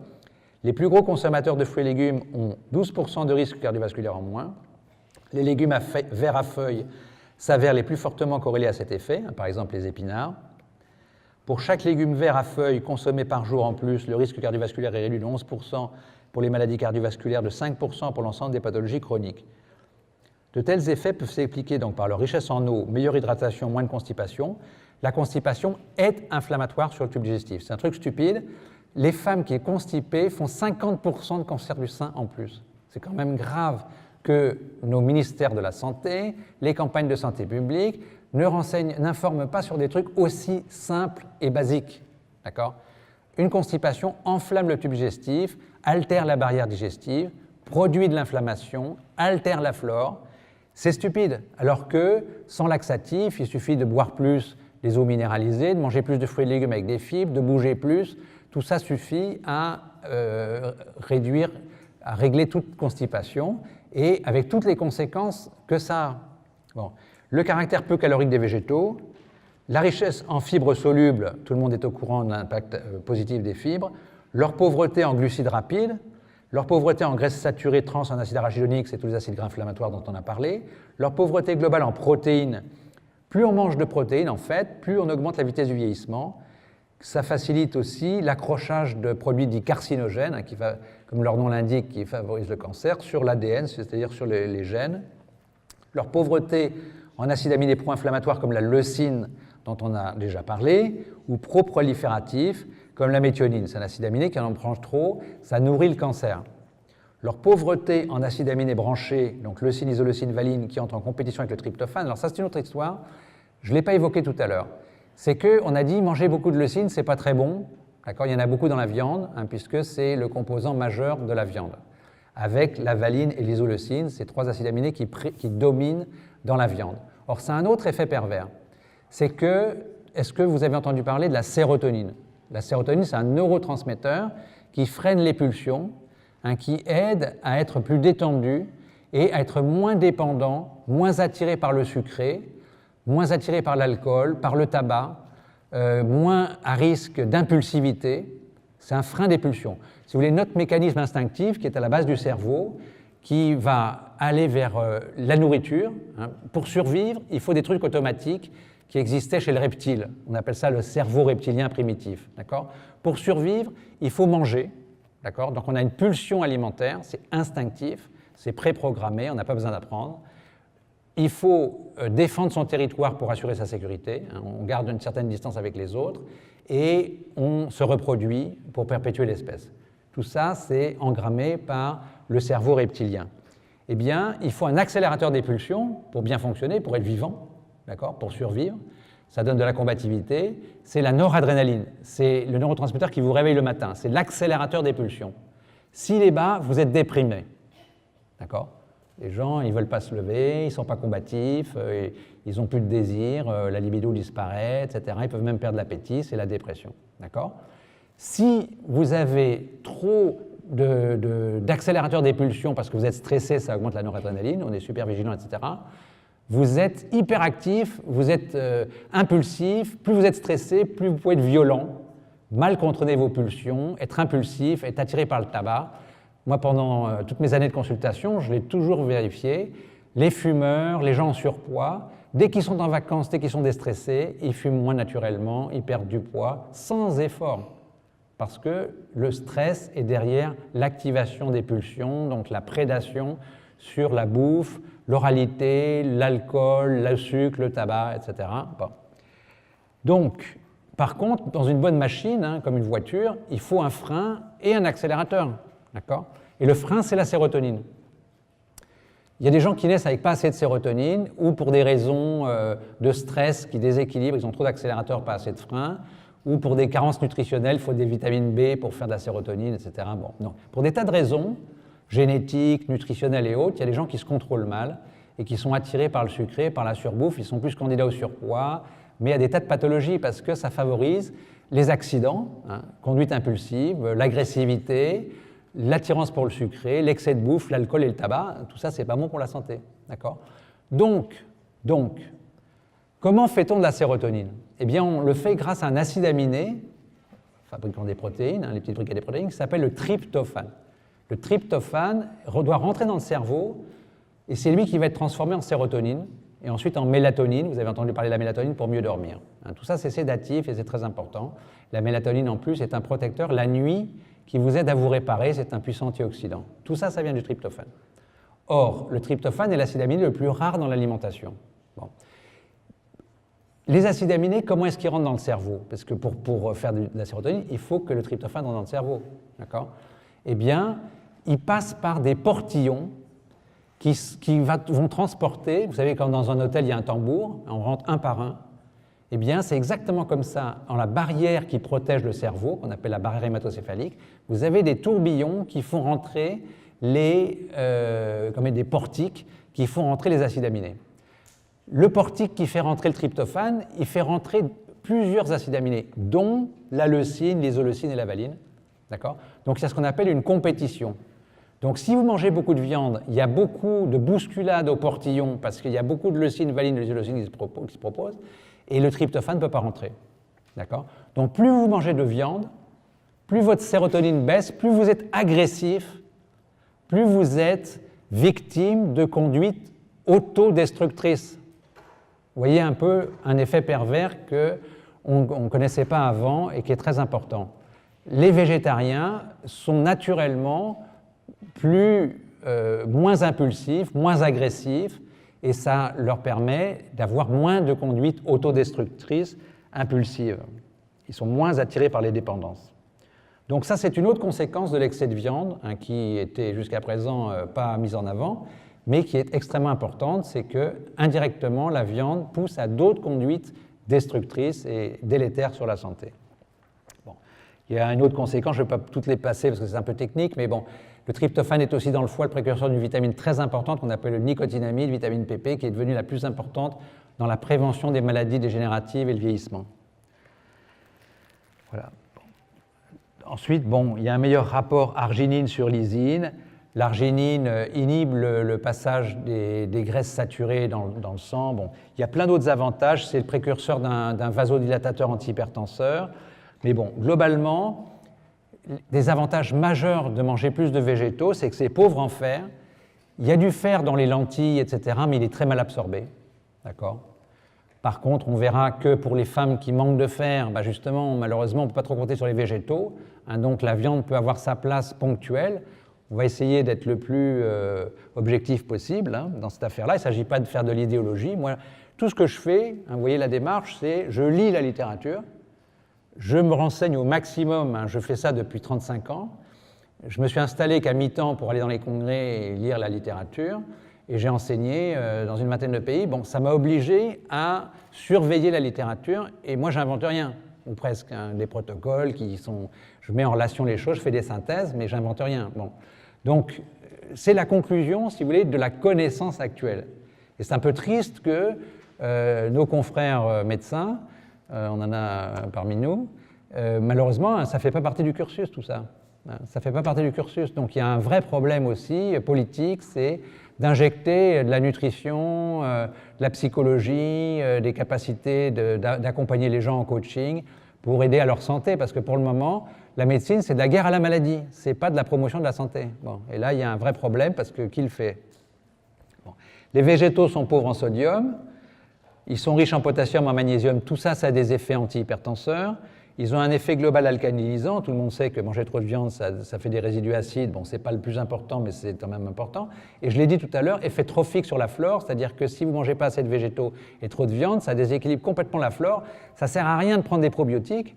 Les plus gros consommateurs de fruits et légumes ont 12% de risque cardiovasculaire en moins. Les légumes verts à feuilles s'avèrent les plus fortement corrélés à cet effet, par exemple les épinards. Pour chaque légume vert à feuilles consommé par jour en plus, le risque cardiovasculaire est réduit de 11%, pour les maladies cardiovasculaires, de 5% pour l'ensemble des pathologies chroniques. De tels effets peuvent s'expliquer donc par leur richesse en eau, meilleure hydratation, moins de constipation. La constipation est inflammatoire sur le tube digestif. C'est un truc stupide. Les femmes qui sont constipées font 50% de cancer du sein en plus. C'est quand même grave que nos ministères de la Santé, les campagnes de santé publique n'informent pas sur des trucs aussi simples et basiques. D'accord ? Une constipation enflamme le tube digestif, altère la barrière digestive, produit de l'inflammation, altère la flore. C'est stupide, alors que sans laxatif, il suffit de boire plus des eaux minéralisées, de manger plus de fruits et légumes avec des fibres, de bouger plus. Tout ça suffit à régler toute constipation et avec toutes les conséquences que ça a. Bon. Le caractère peu calorique des végétaux, la richesse en fibres solubles, tout le monde est au courant de l'impact positif des fibres, leur pauvreté en glucides rapides, leur pauvreté en graisses saturées trans en acide arachidonique, c'est tous les acides gras inflammatoires dont on a parlé, leur pauvreté globale en protéines. Plus on mange de protéines, en fait, plus on augmente la vitesse du vieillissement. Ça facilite aussi l'accrochage de produits dits carcinogènes, qui comme leur nom l'indique, qui favorisent le cancer, sur l'ADN, c'est-à-dire sur les gènes. Leur pauvreté en acides aminés pro-inflammatoires comme la leucine, dont on a déjà parlé, ou pro-prolifératifs, comme la méthionine. C'est un acide aminé qui en mange trop, ça nourrit le cancer. Leur pauvreté en acides aminés branchés, donc leucine, isoleucine, valine, qui entrent en compétition avec le tryptophane. Alors ça, c'est une autre histoire, je ne l'ai pas évoqué tout à l'heure. C'est qu'on a dit manger beaucoup de leucine, ce n'est pas très bon. D'accord ? Il y en a beaucoup dans la viande, puisque c'est le composant majeur de la viande, avec la valine et l'isoleucine, ces trois acides aminés qui dominent dans la viande. Or, ça a un autre effet pervers. C'est que, est-ce que vous avez entendu parler de la sérotonine ? La sérotonine, c'est un neurotransmetteur qui freine les pulsions, qui aide à être plus détendu et à être moins dépendant, moins attiré par le sucré, moins attiré par l'alcool, par le tabac, moins à risque d'impulsivité. C'est un frein des pulsions. Si vous voulez, notre mécanisme instinctif qui est à la base du cerveau, qui va aller vers la nourriture. Pour survivre, il faut des trucs automatiques qui existaient chez le reptile. On appelle ça le cerveau reptilien primitif. D'accord ? Pour survivre, il faut manger. D'accord ? Donc on a une pulsion alimentaire, c'est instinctif, c'est préprogrammé, on n'a pas besoin d'apprendre. Il faut défendre son territoire pour assurer sa sécurité. On garde une certaine distance avec les autres et on se reproduit pour perpétuer l'espèce. Tout ça, c'est engrammé par le cerveau reptilien. Eh bien, il faut un accélérateur des pulsions pour bien fonctionner, pour être vivant, d'accord, pour survivre. Ça donne de la combativité. C'est la noradrénaline. C'est le neurotransmetteur qui vous réveille le matin. C'est l'accélérateur des pulsions. S'il est bas, vous êtes déprimé. D'accord ? Les gens, ils ne veulent pas se lever, ils ne sont pas combatifs, ils n'ont plus de désir, la libido disparaît, etc. Ils peuvent même perdre l'appétit, c'est la dépression. D'accord ? Si vous avez trop d'accélérateur des pulsions parce que vous êtes stressé, ça augmente la noradrénaline, on est super vigilant, etc. Vous êtes hyperactif, vous êtes impulsif, plus vous êtes stressé, plus vous pouvez être violent, mal contrôler vos pulsions, être impulsif, être attiré par le tabac. Moi, pendant toutes mes années de consultation, je l'ai toujours vérifié, les fumeurs, les gens en surpoids, dès qu'ils sont en vacances, dès qu'ils sont déstressés, ils fument moins naturellement, ils perdent du poids, sans effort. Parce que le stress est derrière l'activation des pulsions, donc la prédation sur la bouffe, l'oralité, l'alcool, le sucre, le tabac, etc. Bon. Donc, par contre, dans une bonne machine, comme une voiture, il faut un frein et un accélérateur. D'accord ? Et le frein, c'est la sérotonine. Il y a des gens qui naissent avec pas assez de sérotonine ou pour des raisons de stress qui déséquilibrent, ils ont trop d'accélérateurs, pas assez de frein, ou pour des carences nutritionnelles, il faut des vitamines B pour faire de la sérotonine, etc. Bon, non. Pour des tas de raisons, génétiques, nutritionnelles et autres, il y a des gens qui se contrôlent mal et qui sont attirés par le sucré, par la surbouffe, ils sont plus candidats au surpoids, mais il y a des tas de pathologies parce que ça favorise les accidents, conduite impulsive, l'agressivité, l'attirance pour le sucré, l'excès de bouffe, l'alcool et le tabac, tout ça, c'est pas bon pour la santé. D'accord ? Donc, comment fait-on de la sérotonine ? Eh bien, on le fait grâce à un acide aminé, fabriquant des protéines, les petits briquets des protéines, qui s'appelle le tryptophane. Le tryptophane doit rentrer dans le cerveau et c'est lui qui va être transformé en sérotonine et ensuite en mélatonine. Vous avez entendu parler de la mélatonine pour mieux dormir. Tout ça, c'est sédatif et c'est très important. La mélatonine, en plus, est un protecteur la nuit qui vous aide à vous réparer, c'est un puissant antioxydant. Tout ça, ça vient du tryptophane. Or, le tryptophane est l'acide aminé le plus rare dans l'alimentation. Bon. Les acides aminés, comment est-ce qu'ils rentrent dans le cerveau? Parce que pour faire de la sérotonine, il faut que le tryptophane rentre dans le cerveau. D'accord? Eh bien, ils passent par des portillons qui vont transporter, vous savez, quand dans un hôtel il y a un tambour, on rentre un par un, eh bien, c'est exactement comme ça, en la barrière qui protège le cerveau, qu'on appelle la barrière hématocéphalique, vous avez des tourbillons qui font rentrer comme des portiques qui font rentrer les acides aminés. Le portique qui fait rentrer le tryptophane, il fait rentrer plusieurs acides aminés, dont la leucine, l'isoleucine et la valine. D'accord ? Donc, il y a ce qu'on appelle une compétition. Donc, si vous mangez beaucoup de viande, il y a beaucoup de bousculade au portillon parce qu'il y a beaucoup de leucine, valine, l'isoleucine qui se proposent, et le tryptophane ne peut pas rentrer. D'accord ? Donc, plus vous mangez de viande, plus votre sérotonine baisse, plus vous êtes agressif, plus vous êtes victime de conduite autodestructrice. Vous voyez un peu un effet pervers qu'on ne connaissait pas avant et qui est très important. Les végétariens sont naturellement moins impulsifs, moins agressifs, et ça leur permet d'avoir moins de conduite autodestructrice impulsive. Ils sont moins attirés par les dépendances. Donc ça, c'est une autre conséquence de l'excès de viande, qui était jusqu'à présent pas mise en avant, mais qui est extrêmement importante, c'est que indirectement, la viande pousse à d'autres conduites destructrices et délétères sur la santé. Bon. Il y a une autre conséquence, je ne vais pas toutes les passer parce que c'est un peu technique, mais bon, le tryptophane est aussi dans le foie le précurseur d'une vitamine très importante qu'on appelle le nicotinamide, vitamine PP, qui est devenue la plus importante dans la prévention des maladies dégénératives et le vieillissement. Voilà. Ensuite, bon, il y a un meilleur rapport arginine sur lysine. L'arginine inhibe le passage des graisses saturées dans le sang. Bon, il y a plein d'autres avantages. C'est le précurseur d'un vasodilatateur antihypertenseur. Mais bon, globalement, des avantages majeurs de manger plus de végétaux, c'est que c'est pauvre en fer. Il y a du fer dans les lentilles, etc., mais il est très mal absorbé. D'accord ? Par contre, on verra que pour les femmes qui manquent de fer, justement, malheureusement, on ne peut pas trop compter sur les végétaux. Donc la viande peut avoir sa place ponctuelle. On va essayer d'être le plus objectif possible dans cette affaire-là. Il ne s'agit pas de faire de l'idéologie. Moi, tout ce que je fais, vous voyez la démarche, c'est je lis la littérature, je me renseigne au maximum, je fais ça depuis 35 ans. Je me suis installé qu'à mi-temps pour aller dans les congrès et lire la littérature, et j'ai enseigné dans une vingtaine de pays. Bon, ça m'a obligé à surveiller la littérature, et moi, j'invente rien, ou presque, des protocoles qui sont... Je mets en relation les choses, je fais des synthèses, mais j'invente rien. Bon. Donc, c'est la conclusion, si vous voulez, de la connaissance actuelle. Et c'est un peu triste que nos confrères médecins, on en a parmi nous, malheureusement, ça ne fait pas partie du cursus, tout ça. Ça ne fait pas partie du cursus. Donc, il y a un vrai problème aussi politique, c'est d'injecter de la nutrition, de la psychologie, des capacités d'accompagner les gens en coaching pour aider à leur santé, parce que pour le moment, la médecine, c'est de la guerre à la maladie, ce n'est pas de la promotion de la santé. Bon, et là, il y a un vrai problème, parce que qui le fait? Bon. Les végétaux sont pauvres en sodium, ils sont riches en potassium, en magnésium, tout ça, ça a des effets antihypertenseurs. Ils ont un effet global alcalinisant, tout le monde sait que manger trop de viande, ça fait des résidus acides, bon, ce n'est pas le plus important, mais c'est quand même important. Et je l'ai dit tout à l'heure, effet trophique sur la flore, c'est-à-dire que si vous ne mangez pas assez de végétaux et trop de viande, ça déséquilibre complètement la flore, ça ne sert à rien de prendre des probiotiques,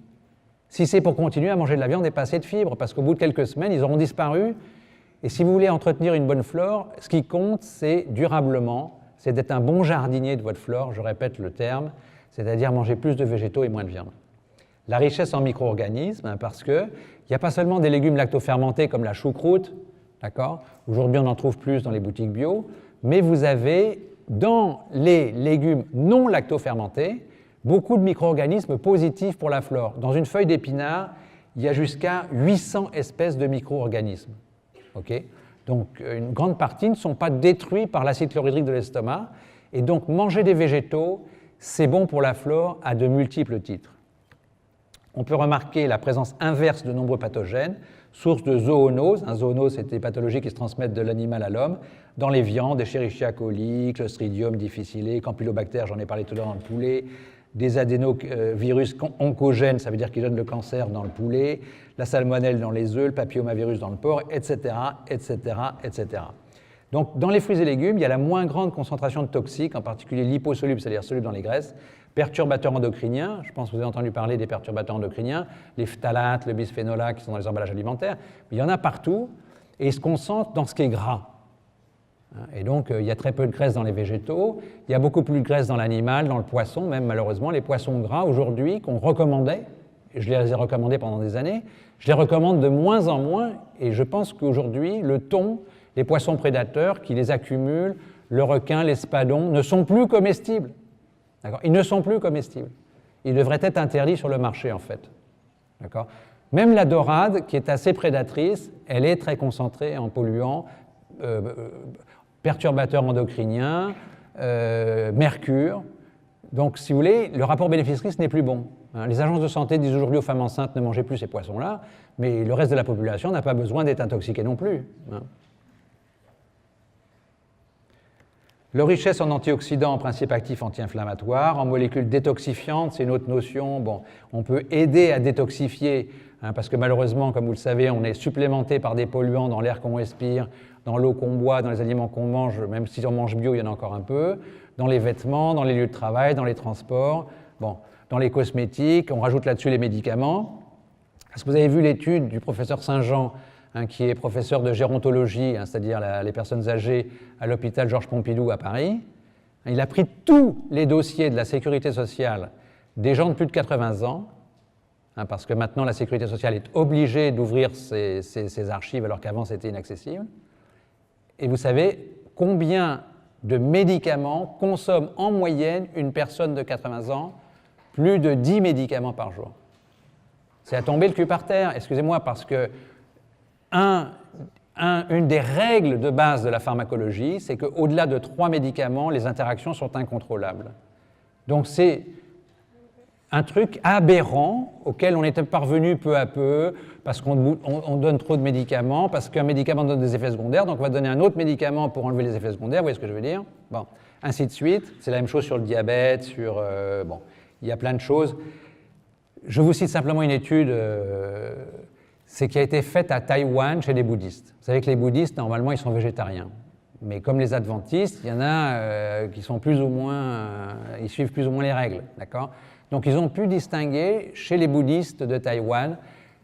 si c'est pour continuer à manger de la viande et pas assez de fibres, parce qu'au bout de quelques semaines, ils auront disparu. Et si vous voulez entretenir une bonne flore, ce qui compte, c'est durablement, c'est d'être un bon jardinier de votre flore, je répète le terme, c'est-à-dire manger plus de végétaux et moins de viande. La richesse en micro-organismes, parce qu'il n'y a pas seulement des légumes lactofermentés comme la choucroute, d'accord ? Aujourd'hui, on en trouve plus dans les boutiques bio, mais vous avez, dans les légumes non lactofermentés, beaucoup de micro-organismes positifs pour la flore. Dans une feuille d'épinard, il y a jusqu'à 800 espèces de micro-organismes. Okay ? Donc, une grande partie ne sont pas détruits par l'acide chlorhydrique de l'estomac. Et donc, manger des végétaux, c'est bon pour la flore à de multiples titres. On peut remarquer la présence inverse de nombreux pathogènes, source de zoonoses. Un zoonose, c'est des pathologies qui se transmettent de l'animal à l'homme, dans les viandes, Escherichia coli, Clostridium difficile, Campylobacter, j'en ai parlé tout à l'heure dans le poulet, des adénovirus oncogènes, ça veut dire qu'ils donnent le cancer dans le poulet, la salmonelle dans les œufs, le papillomavirus dans le porc, etc., etc., etc. Donc, dans les fruits et légumes, il y a la moins grande concentration de toxiques, en particulier liposolubles, c'est-à-dire solubles dans les graisses, perturbateurs endocriniens, je pense que vous avez entendu parler des perturbateurs endocriniens, les phtalates, le bisphénol A qui sont dans les emballages alimentaires, mais il y en a partout, et ils se concentrent dans ce qui est gras. Et donc, il y a très peu de graisse dans les végétaux, il y a beaucoup plus de graisse dans l'animal, dans le poisson, même malheureusement, les poissons gras, aujourd'hui, qu'on recommandait, et je les ai recommandés pendant des années, je les recommande de moins en moins, et je pense qu'aujourd'hui, le thon, les poissons prédateurs qui les accumulent, le requin, l'espadon, ne sont plus comestibles. D'accord ? Ils ne sont plus comestibles. Ils devraient être interdits sur le marché, en fait. D'accord ? Même la dorade, qui est assez prédatrice, elle est très concentrée en polluants, perturbateurs endocriniens, mercure. Donc, si vous voulez, le rapport bénéfice-risque n'est plus bon. Les agences de santé disent aujourd'hui aux femmes enceintes ne mangez plus ces poissons-là, mais le reste de la population n'a pas besoin d'être intoxiqué non plus. Leur richesse en antioxydants, en principes actifs anti-inflammatoires, en molécules détoxifiantes, c'est une autre notion. Bon, on peut aider à détoxifier, parce que malheureusement, comme vous le savez, on est supplémenté par des polluants dans l'air qu'on respire, dans l'eau qu'on boit, dans les aliments qu'on mange, même si on mange bio, il y en a encore un peu, dans les vêtements, dans les lieux de travail, dans les transports, bon, dans les cosmétiques, on rajoute là-dessus les médicaments. Est-ce que vous avez vu l'étude du professeur Saint-Jean, qui est professeur de gérontologie, c'est-à-dire les personnes âgées à l'hôpital Georges Pompidou à Paris? Il a pris tous les dossiers de la sécurité sociale des gens de plus de 80 ans, parce que maintenant la sécurité sociale est obligée d'ouvrir ses archives alors qu'avant c'était inaccessible. Et vous savez combien de médicaments consomme en moyenne une personne de 80 ans? Plus de 10 médicaments par jour. C'est à tomber le cul par terre, excusez-moi, parce que une des règles de base de la pharmacologie, c'est qu'au-delà de 3 médicaments, les interactions sont incontrôlables. Donc c'est un truc aberrant auquel on est parvenu peu à peu, parce qu'on donne trop de médicaments, parce qu'un médicament donne des effets secondaires, donc on va donner un autre médicament pour enlever les effets secondaires, vous voyez ce que je veux dire? Bon, ainsi de suite. C'est la même chose sur le diabète, bon, il y a plein de choses. Je vous cite simplement une étude, c'est qui a été faite à Taïwan chez les bouddhistes. Vous savez que les bouddhistes, normalement, ils sont végétariens. Mais comme les adventistes, il y en a qui sont plus ou moins, ils suivent plus ou moins les règles, d'accord? Donc ils ont pu distinguer chez les bouddhistes de Taïwan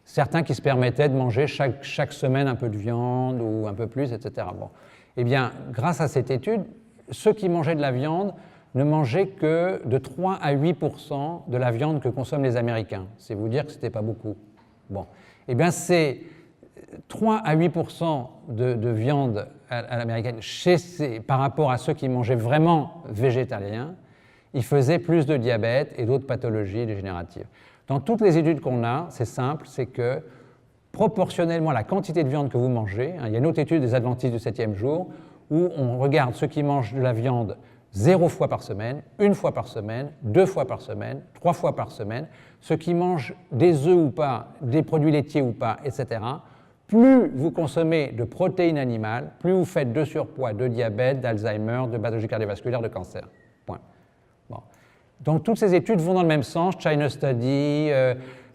certains qui se permettaient de manger chaque semaine un peu de viande ou un peu plus, etc. Bon. Eh bien, grâce à cette étude, ceux qui mangeaient de la viande ne mangeaient que de 3 à 8% de la viande que consomment les Américains. C'est vous dire que ce n'était pas beaucoup. Bon. Eh bien, c'est 3 à 8% de viande à l'américaine par rapport à ceux qui mangeaient vraiment végétaliens, ils faisaient plus de diabète et d'autres pathologies dégénératives. Dans toutes les études qu'on a, c'est simple, c'est que proportionnellement à la quantité de viande que vous mangez, il y a une autre étude des adventistes du 7e jour où on regarde ceux qui mangent de la viande 0 fois par semaine, 1 fois par semaine, 2 fois par semaine, 3 fois par semaine, ceux qui mangent des œufs ou pas, des produits laitiers ou pas, etc., plus vous consommez de protéines animales, plus vous faites de surpoids, de diabète, d'Alzheimer, de pathologie cardiovasculaire, de cancer. Point. Bon. Donc toutes ces études vont dans le même sens, China Study,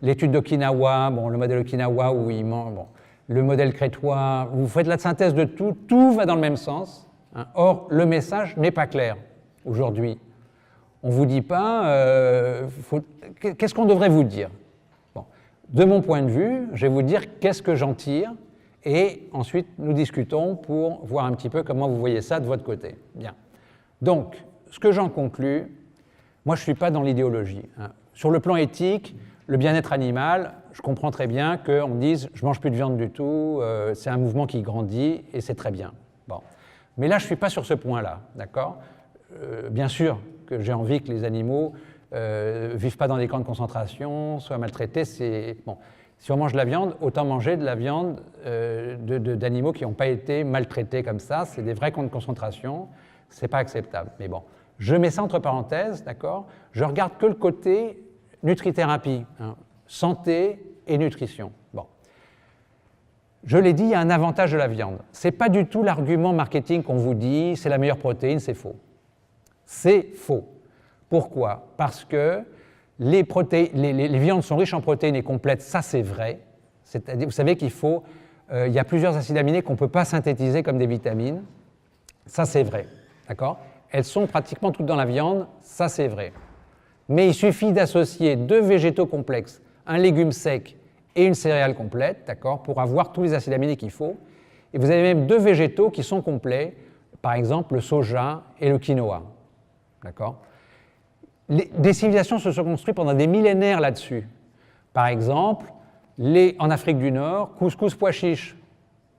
l'étude d'Okinawa, bon, le modèle Okinawa où ils mangent, bon, le modèle crétois, vous faites la synthèse de tout, tout va dans le même sens. Or, le message n'est pas clair aujourd'hui. On ne vous dit pas, qu'est-ce qu'on devrait vous dire? Bon. De mon point de vue, je vais vous dire qu'est-ce que j'en tire, et ensuite nous discutons pour voir un petit peu comment vous voyez ça de votre côté. Bien. Donc, ce que j'en conclus, moi je ne suis pas dans l'idéologie. Sur le plan éthique, le bien-être animal, je comprends très bien qu'on dise je ne mange plus de viande du tout, c'est un mouvement qui grandit et c'est très bien. Bon. Mais là, je ne suis pas sur ce point-là, d'accord? Bien sûr que j'ai envie que les animaux ne vivent pas dans des camps de concentration, soient maltraités. Bon. Si on mange de la viande, autant manger de la viande d'animaux qui n'ont pas été maltraités comme ça. C'est des vrais camps de concentration, ce n'est pas acceptable. Mais bon, je mets ça entre parenthèses, d'accord? Je regarde que le côté nutrithérapie, santé et nutrition. Bon. Je l'ai dit, il y a un avantage de la viande. Ce n'est pas du tout l'argument marketing qu'on vous dit, c'est la meilleure protéine, c'est faux. C'est faux. Pourquoi? Parce que les viandes sont riches en protéines et complètes, ça c'est vrai. C'est-à-dire, vous savez qu'il y a plusieurs acides aminés qu'on ne peut pas synthétiser comme des vitamines. Ça c'est vrai, d'accord? Elles sont pratiquement toutes dans la viande, ça c'est vrai. Mais il suffit d'associer 2 végétaux complexes, un légume sec et une céréale complète, d'accord, pour avoir tous les acides aminés qu'il faut. Et vous avez même 2 végétaux qui sont complets, par exemple le soja et le quinoa, d'accord? Des civilisations se sont construites pendant des millénaires là-dessus. Par exemple, en Afrique du Nord, couscous pois chiches,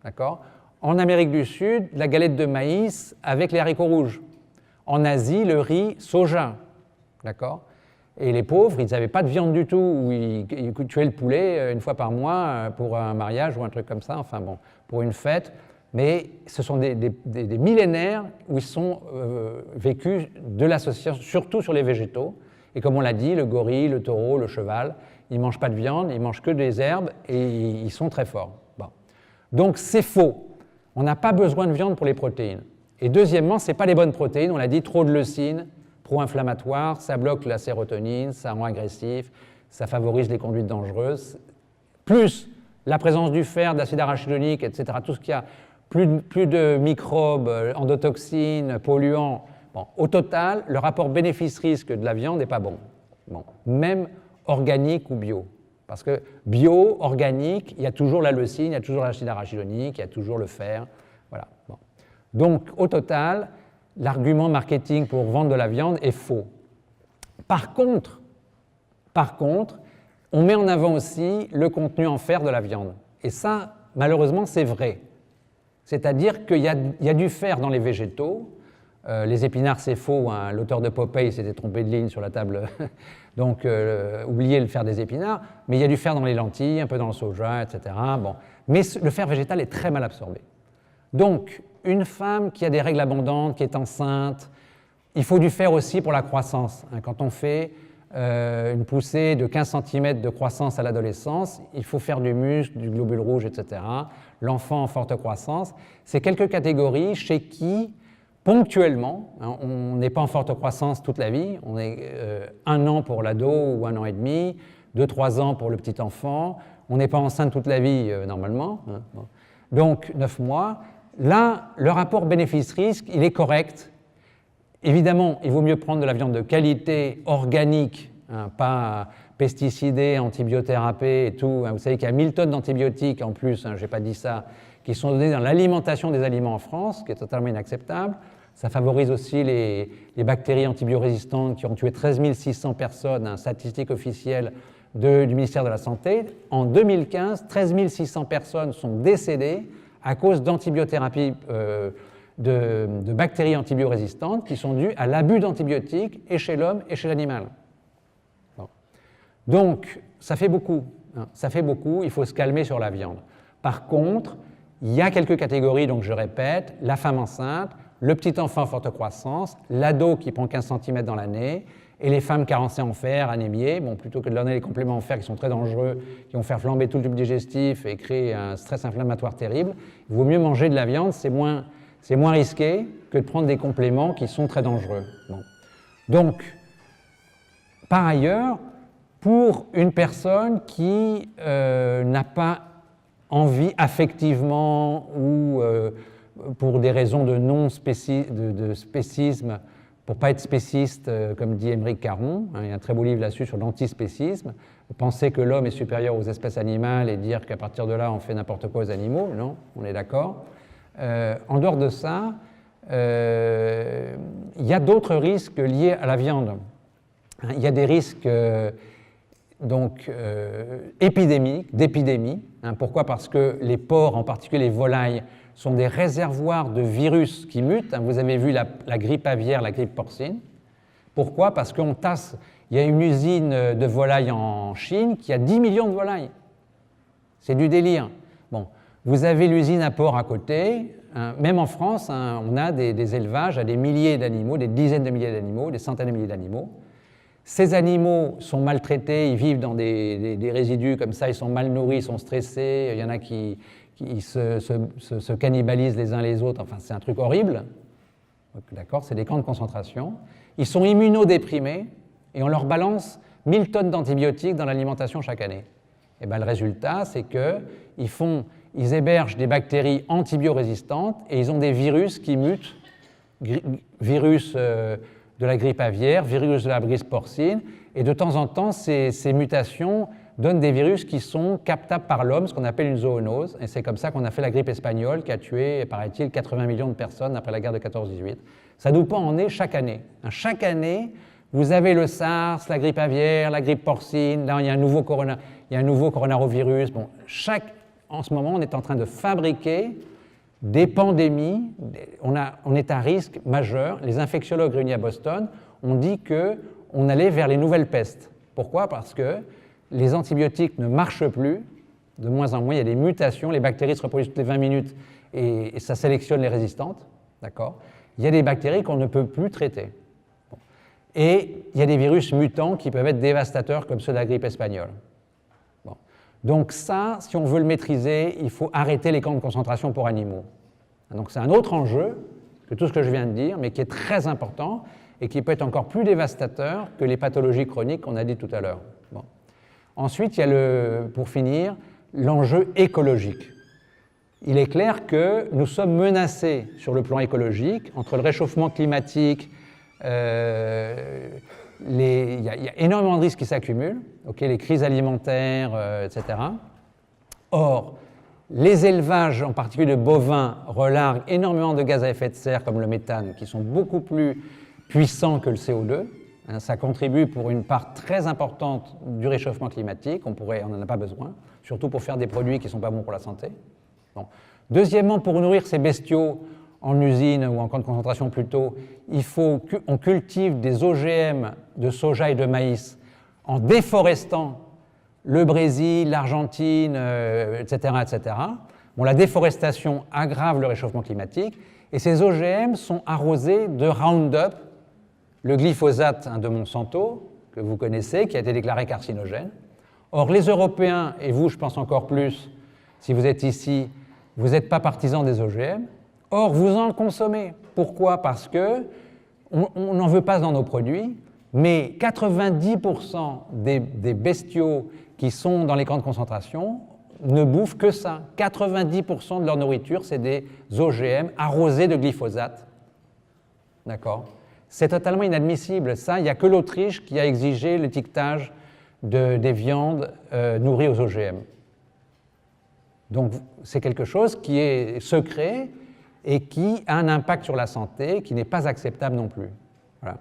d'accord? En Amérique du Sud, la galette de maïs avec les haricots rouges. En Asie, le riz soja, d'accord? Et les pauvres, ils n'avaient pas de viande du tout, ou ils tuaient le poulet une fois par mois pour un mariage ou un truc comme ça, enfin bon, pour une fête. Mais ce sont des millénaires où ils sont vécus de l'association, surtout sur les végétaux. Et comme on l'a dit, le gorille, le taureau, le cheval, ils ne mangent pas de viande, ils ne mangent que des herbes et ils sont très forts. Bon. Donc c'est faux. On n'a pas besoin de viande pour les protéines. Et deuxièmement, ce n'est pas les bonnes protéines, on l'a dit, trop de leucine, pro-inflammatoire, ça bloque la sérotonine, ça rend agressif, ça favorise les conduites dangereuses, plus la présence du fer, d'acide arachidonique, etc., tout ce qui a plus de microbes, endotoxines, polluants. Bon, au total, le rapport bénéfice-risque de la viande n'est pas bon. Bon, même organique ou bio. Parce que bio, organique, il y a toujours la leucine, il y a toujours l'acide arachidonique, il y a toujours le fer. Voilà. Bon. Donc, au total, l'argument marketing pour vendre de la viande est faux. Par contre, on met en avant aussi le contenu en fer de la viande. Et ça, malheureusement, c'est vrai. C'est-à-dire qu'il y a du fer dans les végétaux. Les épinards, c'est faux. Hein. L'auteur de Popeye s'était trompé de ligne sur la table. Donc, oubliez le fer des épinards. Mais il y a du fer dans les lentilles, un peu dans le soja, etc. Bon. Mais le fer végétal est très mal absorbé. Donc, une femme qui a des règles abondantes, qui est enceinte, il faut du fer aussi pour la croissance. Hein. Quand on fait une poussée de 15 cm de croissance à l'adolescence, il faut faire du muscle, du globule rouge, etc. L'enfant en forte croissance, c'est quelques catégories chez qui, ponctuellement, hein, on n'est pas en forte croissance toute la vie, on est 1 an pour l'ado ou 1 an et demi, 2-3 ans pour le petit enfant, on n'est pas enceinte toute la vie normalement, hein, bon. Donc 9 mois. Là, le rapport bénéfice-risque, il est correct. Évidemment, il vaut mieux prendre de la viande de qualité, organique, hein, pas pesticidée, antibiothérapée et tout. Hein. Vous savez qu'il y a 1000 tonnes d'antibiotiques en plus, hein, je n'ai pas dit ça, qui sont donnés dans l'alimentation des aliments en France, ce qui est totalement inacceptable. Ça favorise aussi les bactéries antibiorésistantes qui ont tué 13 600 personnes, hein, statistique officielle du ministère de la Santé. En 2015, 13 600 personnes sont décédées à cause d'antibiothérapie de bactéries antibiorésistantes qui sont dues à l'abus d'antibiotiques et chez l'homme et chez l'animal. Bon. Donc, ça fait beaucoup. Hein, ça fait beaucoup, il faut se calmer sur la viande. Par contre, il y a quelques catégories, donc je répète, la femme enceinte, le petit enfant en forte croissance, l'ado qui prend 15 cm dans l'année, et les femmes carencées en fer, anémiées, bon, plutôt que de leur donner les compléments en fer qui sont très dangereux, qui vont faire flamber tout le tube digestif et créer un stress inflammatoire terrible, il vaut mieux manger de la viande, c'est moins risqué que de prendre des compléments qui sont très dangereux. Bon. Donc, par ailleurs, pour une personne qui n'a pas envie affectivement ou pour des raisons de spécisme, pour ne pas être spéciste, comme dit Émeric Caron, hein, il y a un très beau livre là-dessus sur l'antispécisme, penser que l'homme est supérieur aux espèces animales et dire qu'à partir de là on fait n'importe quoi aux animaux, non, on est d'accord. En dehors de ça, il y a d'autres risques liés à la viande. Il y a des risques d'épidémie. Hein, pourquoi? Parce que les porcs, en particulier les volailles, sont des réservoirs de virus qui mutent. Hein, vous avez vu la grippe aviaire, la grippe porcine. Pourquoi? Parce qu'il y a une usine de volailles en Chine qui a 10 millions de volailles. C'est du délire. Bon, vous avez l'usine à porc à côté. Hein, même en France, hein, on a des élevages à des milliers d'animaux, des dizaines de milliers d'animaux, des centaines de milliers d'animaux. Ces animaux sont maltraités, ils vivent dans des résidus comme ça, ils sont mal nourris, ils sont stressés, il y en a qui se cannibalisent les uns les autres, enfin c'est un truc horrible. D'accord, c'est des camps de concentration. Ils sont immunodéprimés et on leur balance 1000 tonnes d'antibiotiques dans l'alimentation chaque année. Et bien, le résultat, c'est qu'ils hébergent des bactéries antibiorésistantes et ils ont des virus qui mutent, virus de la grippe aviaire, virus de la grippe porcine, et de temps en temps, ces mutations donnent des virus qui sont captables par l'homme, ce qu'on appelle une zoonose, et c'est comme ça qu'on a fait la grippe espagnole qui a tué, paraît-il, 80 millions de personnes après la guerre de 14-18. Ça nous pend en nez chaque année. Chaque année, vous avez le SARS, la grippe aviaire, la grippe porcine, là il y a un nouveau coronavirus. Bon, en ce moment, on est en train de fabriquer des pandémies, on est à risque majeur. Les infectiologues réunis à Boston ont dit qu'on allait vers les nouvelles pestes. Pourquoi? Parce que les antibiotiques ne marchent plus, de moins en moins, il y a des mutations, les bactéries se reproduisent toutes les 20 minutes et ça sélectionne les résistantes, d'accord? Il y a des bactéries qu'on ne peut plus traiter. Bon. Et il y a des virus mutants qui peuvent être dévastateurs comme ceux de la grippe espagnole. Bon. Donc ça, si on veut le maîtriser, il faut arrêter les camps de concentration pour animaux. Donc c'est un autre enjeu que tout ce que je viens de dire, mais qui est très important et qui peut être encore plus dévastateur que les pathologies chroniques qu'on a dit tout à l'heure. Bon. Ensuite, il y a, pour finir, l'enjeu écologique. Il est clair que nous sommes menacés sur le plan écologique, entre le réchauffement climatique, il y a énormément de risques qui s'accumulent, les crises alimentaires, etc. Or, les élevages, en particulier de bovins, relarguent énormément de gaz à effet de serre, comme le méthane, qui sont beaucoup plus puissants que le CO2. Ça contribue pour une part très importante du réchauffement climatique. On n'en a pas besoin, surtout pour faire des produits qui ne sont pas bons pour la santé. Bon. Deuxièmement, pour nourrir ces bestiaux en usine ou en camp de concentration plutôt, il faut qu'on cultive des OGM de soja et de maïs en déforestant le Brésil, l'Argentine, etc., etc. Bon, la déforestation aggrave le réchauffement climatique et ces OGM sont arrosés de Roundup, le glyphosate de Monsanto, que vous connaissez, qui a été déclaré carcinogène. Or, les Européens, et vous, je pense encore plus, si vous êtes ici, vous n'êtes pas partisans des OGM. Or, vous en consommez. Pourquoi? Parce qu'on n'en veut pas dans nos produits, mais 90% des bestiaux qui sont dans les camps de concentration ne bouffent que ça. 90% de leur nourriture, c'est des OGM arrosés de glyphosate. D'accord? C'est totalement inadmissible. Ça, il n'y a que l'Autriche qui a exigé l'étiquetage des viandes nourries aux OGM. Donc, c'est quelque chose qui est secret et qui a un impact sur la santé qui n'est pas acceptable non plus. Voilà.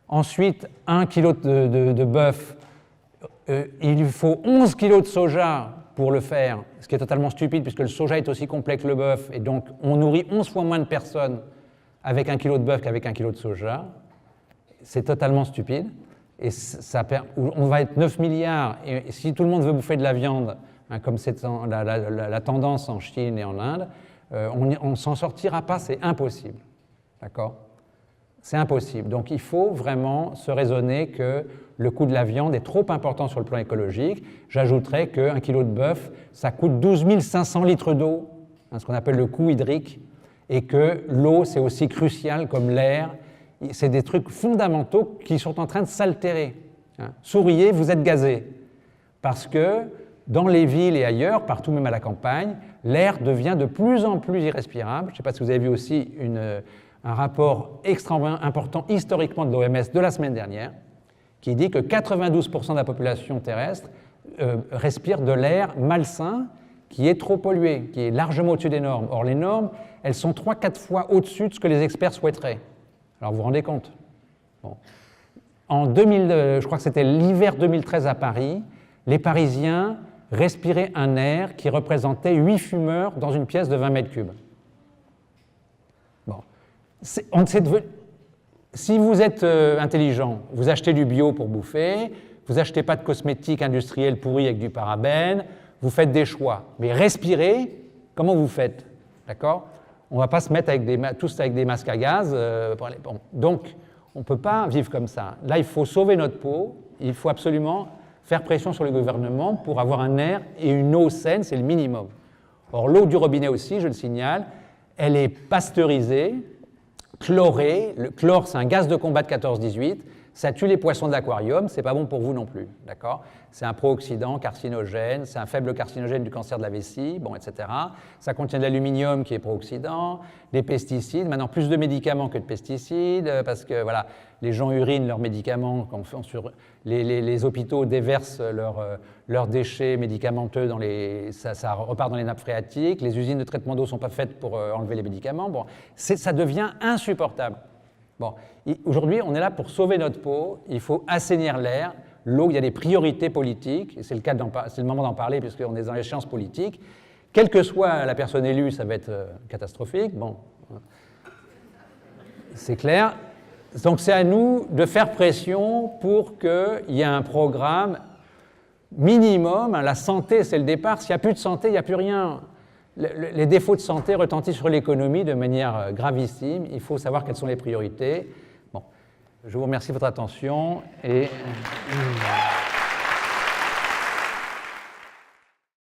Ensuite, 1 kg de bœuf, il lui faut 11 kg de soja pour le faire, ce qui est totalement stupide puisque le soja est aussi complet que le bœuf et donc on nourrit 11 fois moins de personnes avec 1 kg de bœuf qu'avec 1 kg de soja. C'est totalement stupide. Et on va être 9 milliards, et si tout le monde veut bouffer de la viande, comme c'est la tendance en Chine et en Inde, on ne s'en sortira pas, c'est impossible. D'accord? C'est impossible. Donc il faut vraiment se raisonner que le coût de la viande est trop important sur le plan écologique. J'ajouterais qu'un kilo de bœuf, ça coûte 12 500 litres d'eau, ce qu'on appelle le coût hydrique, et que l'eau, c'est aussi crucial comme l'air. C'est des trucs fondamentaux qui sont en train de s'altérer. Souriez, vous êtes gazés. Parce que dans les villes et ailleurs, partout même à la campagne, l'air devient de plus en plus irrespirable. Je ne sais pas si vous avez vu aussi un rapport extrêmement important historiquement de l'OMS de la semaine dernière, qui dit que 92% de la population terrestre respire de l'air malsain qui est trop pollué, qui est largement au-dessus des normes. Or, les normes, elles sont 3-4 fois au-dessus de ce que les experts souhaiteraient. Alors, vous vous rendez compte? Bon. En 2000, je crois que c'était l'hiver 2013 à Paris, les Parisiens respiraient un air qui représentait 8 fumeurs dans une pièce de 20 mètres cubes. Bon. Si vous êtes intelligent, vous achetez du bio pour bouffer, vous n'achetez pas de cosmétiques industriels pourris avec du parabène, vous faites des choix. Mais respirer, comment vous faites? D'accord? On ne va pas se mettre tous avec des masques à gaz. Bon. Donc, on ne peut pas vivre comme ça. Là, il faut sauver notre peau, il faut absolument faire pression sur le gouvernement pour avoir un air et une eau saine, c'est le minimum. Or, l'eau du robinet aussi, je le signale, elle est pasteurisée, chloré. Le chlore, c'est un gaz de combat de 14-18. Ça tue les poissons de l'aquarium, c'est pas bon pour vous non plus, d'accord? C'est un pro-oxydant carcinogène, c'est un faible carcinogène du cancer de la vessie, bon, etc. Ça contient de l'aluminium qui est pro-oxydant, des pesticides, maintenant plus de médicaments que de pesticides, parce que voilà, les gens urinent leurs médicaments, les hôpitaux déversent leurs déchets médicamenteux, ça repart dans les nappes phréatiques, les usines de traitement d'eau ne sont pas faites pour enlever les médicaments, bon, ça devient insupportable. Bon, aujourd'hui, on est là pour sauver notre peau, il faut assainir l'air, l'eau, il y a des priorités politiques, et c'est le moment d'en parler puisqu'on est dans l'échéance politique. Quelle que soit la personne élue, ça va être catastrophique, bon, c'est clair. Donc c'est à nous de faire pression pour qu'il y ait un programme minimum, la santé c'est le départ, s'il n'y a plus de santé, il n'y a plus rien. Les défauts de santé retentissent sur l'économie de manière gravissime. Il faut savoir quelles sont les priorités. Bon, je vous remercie de votre attention et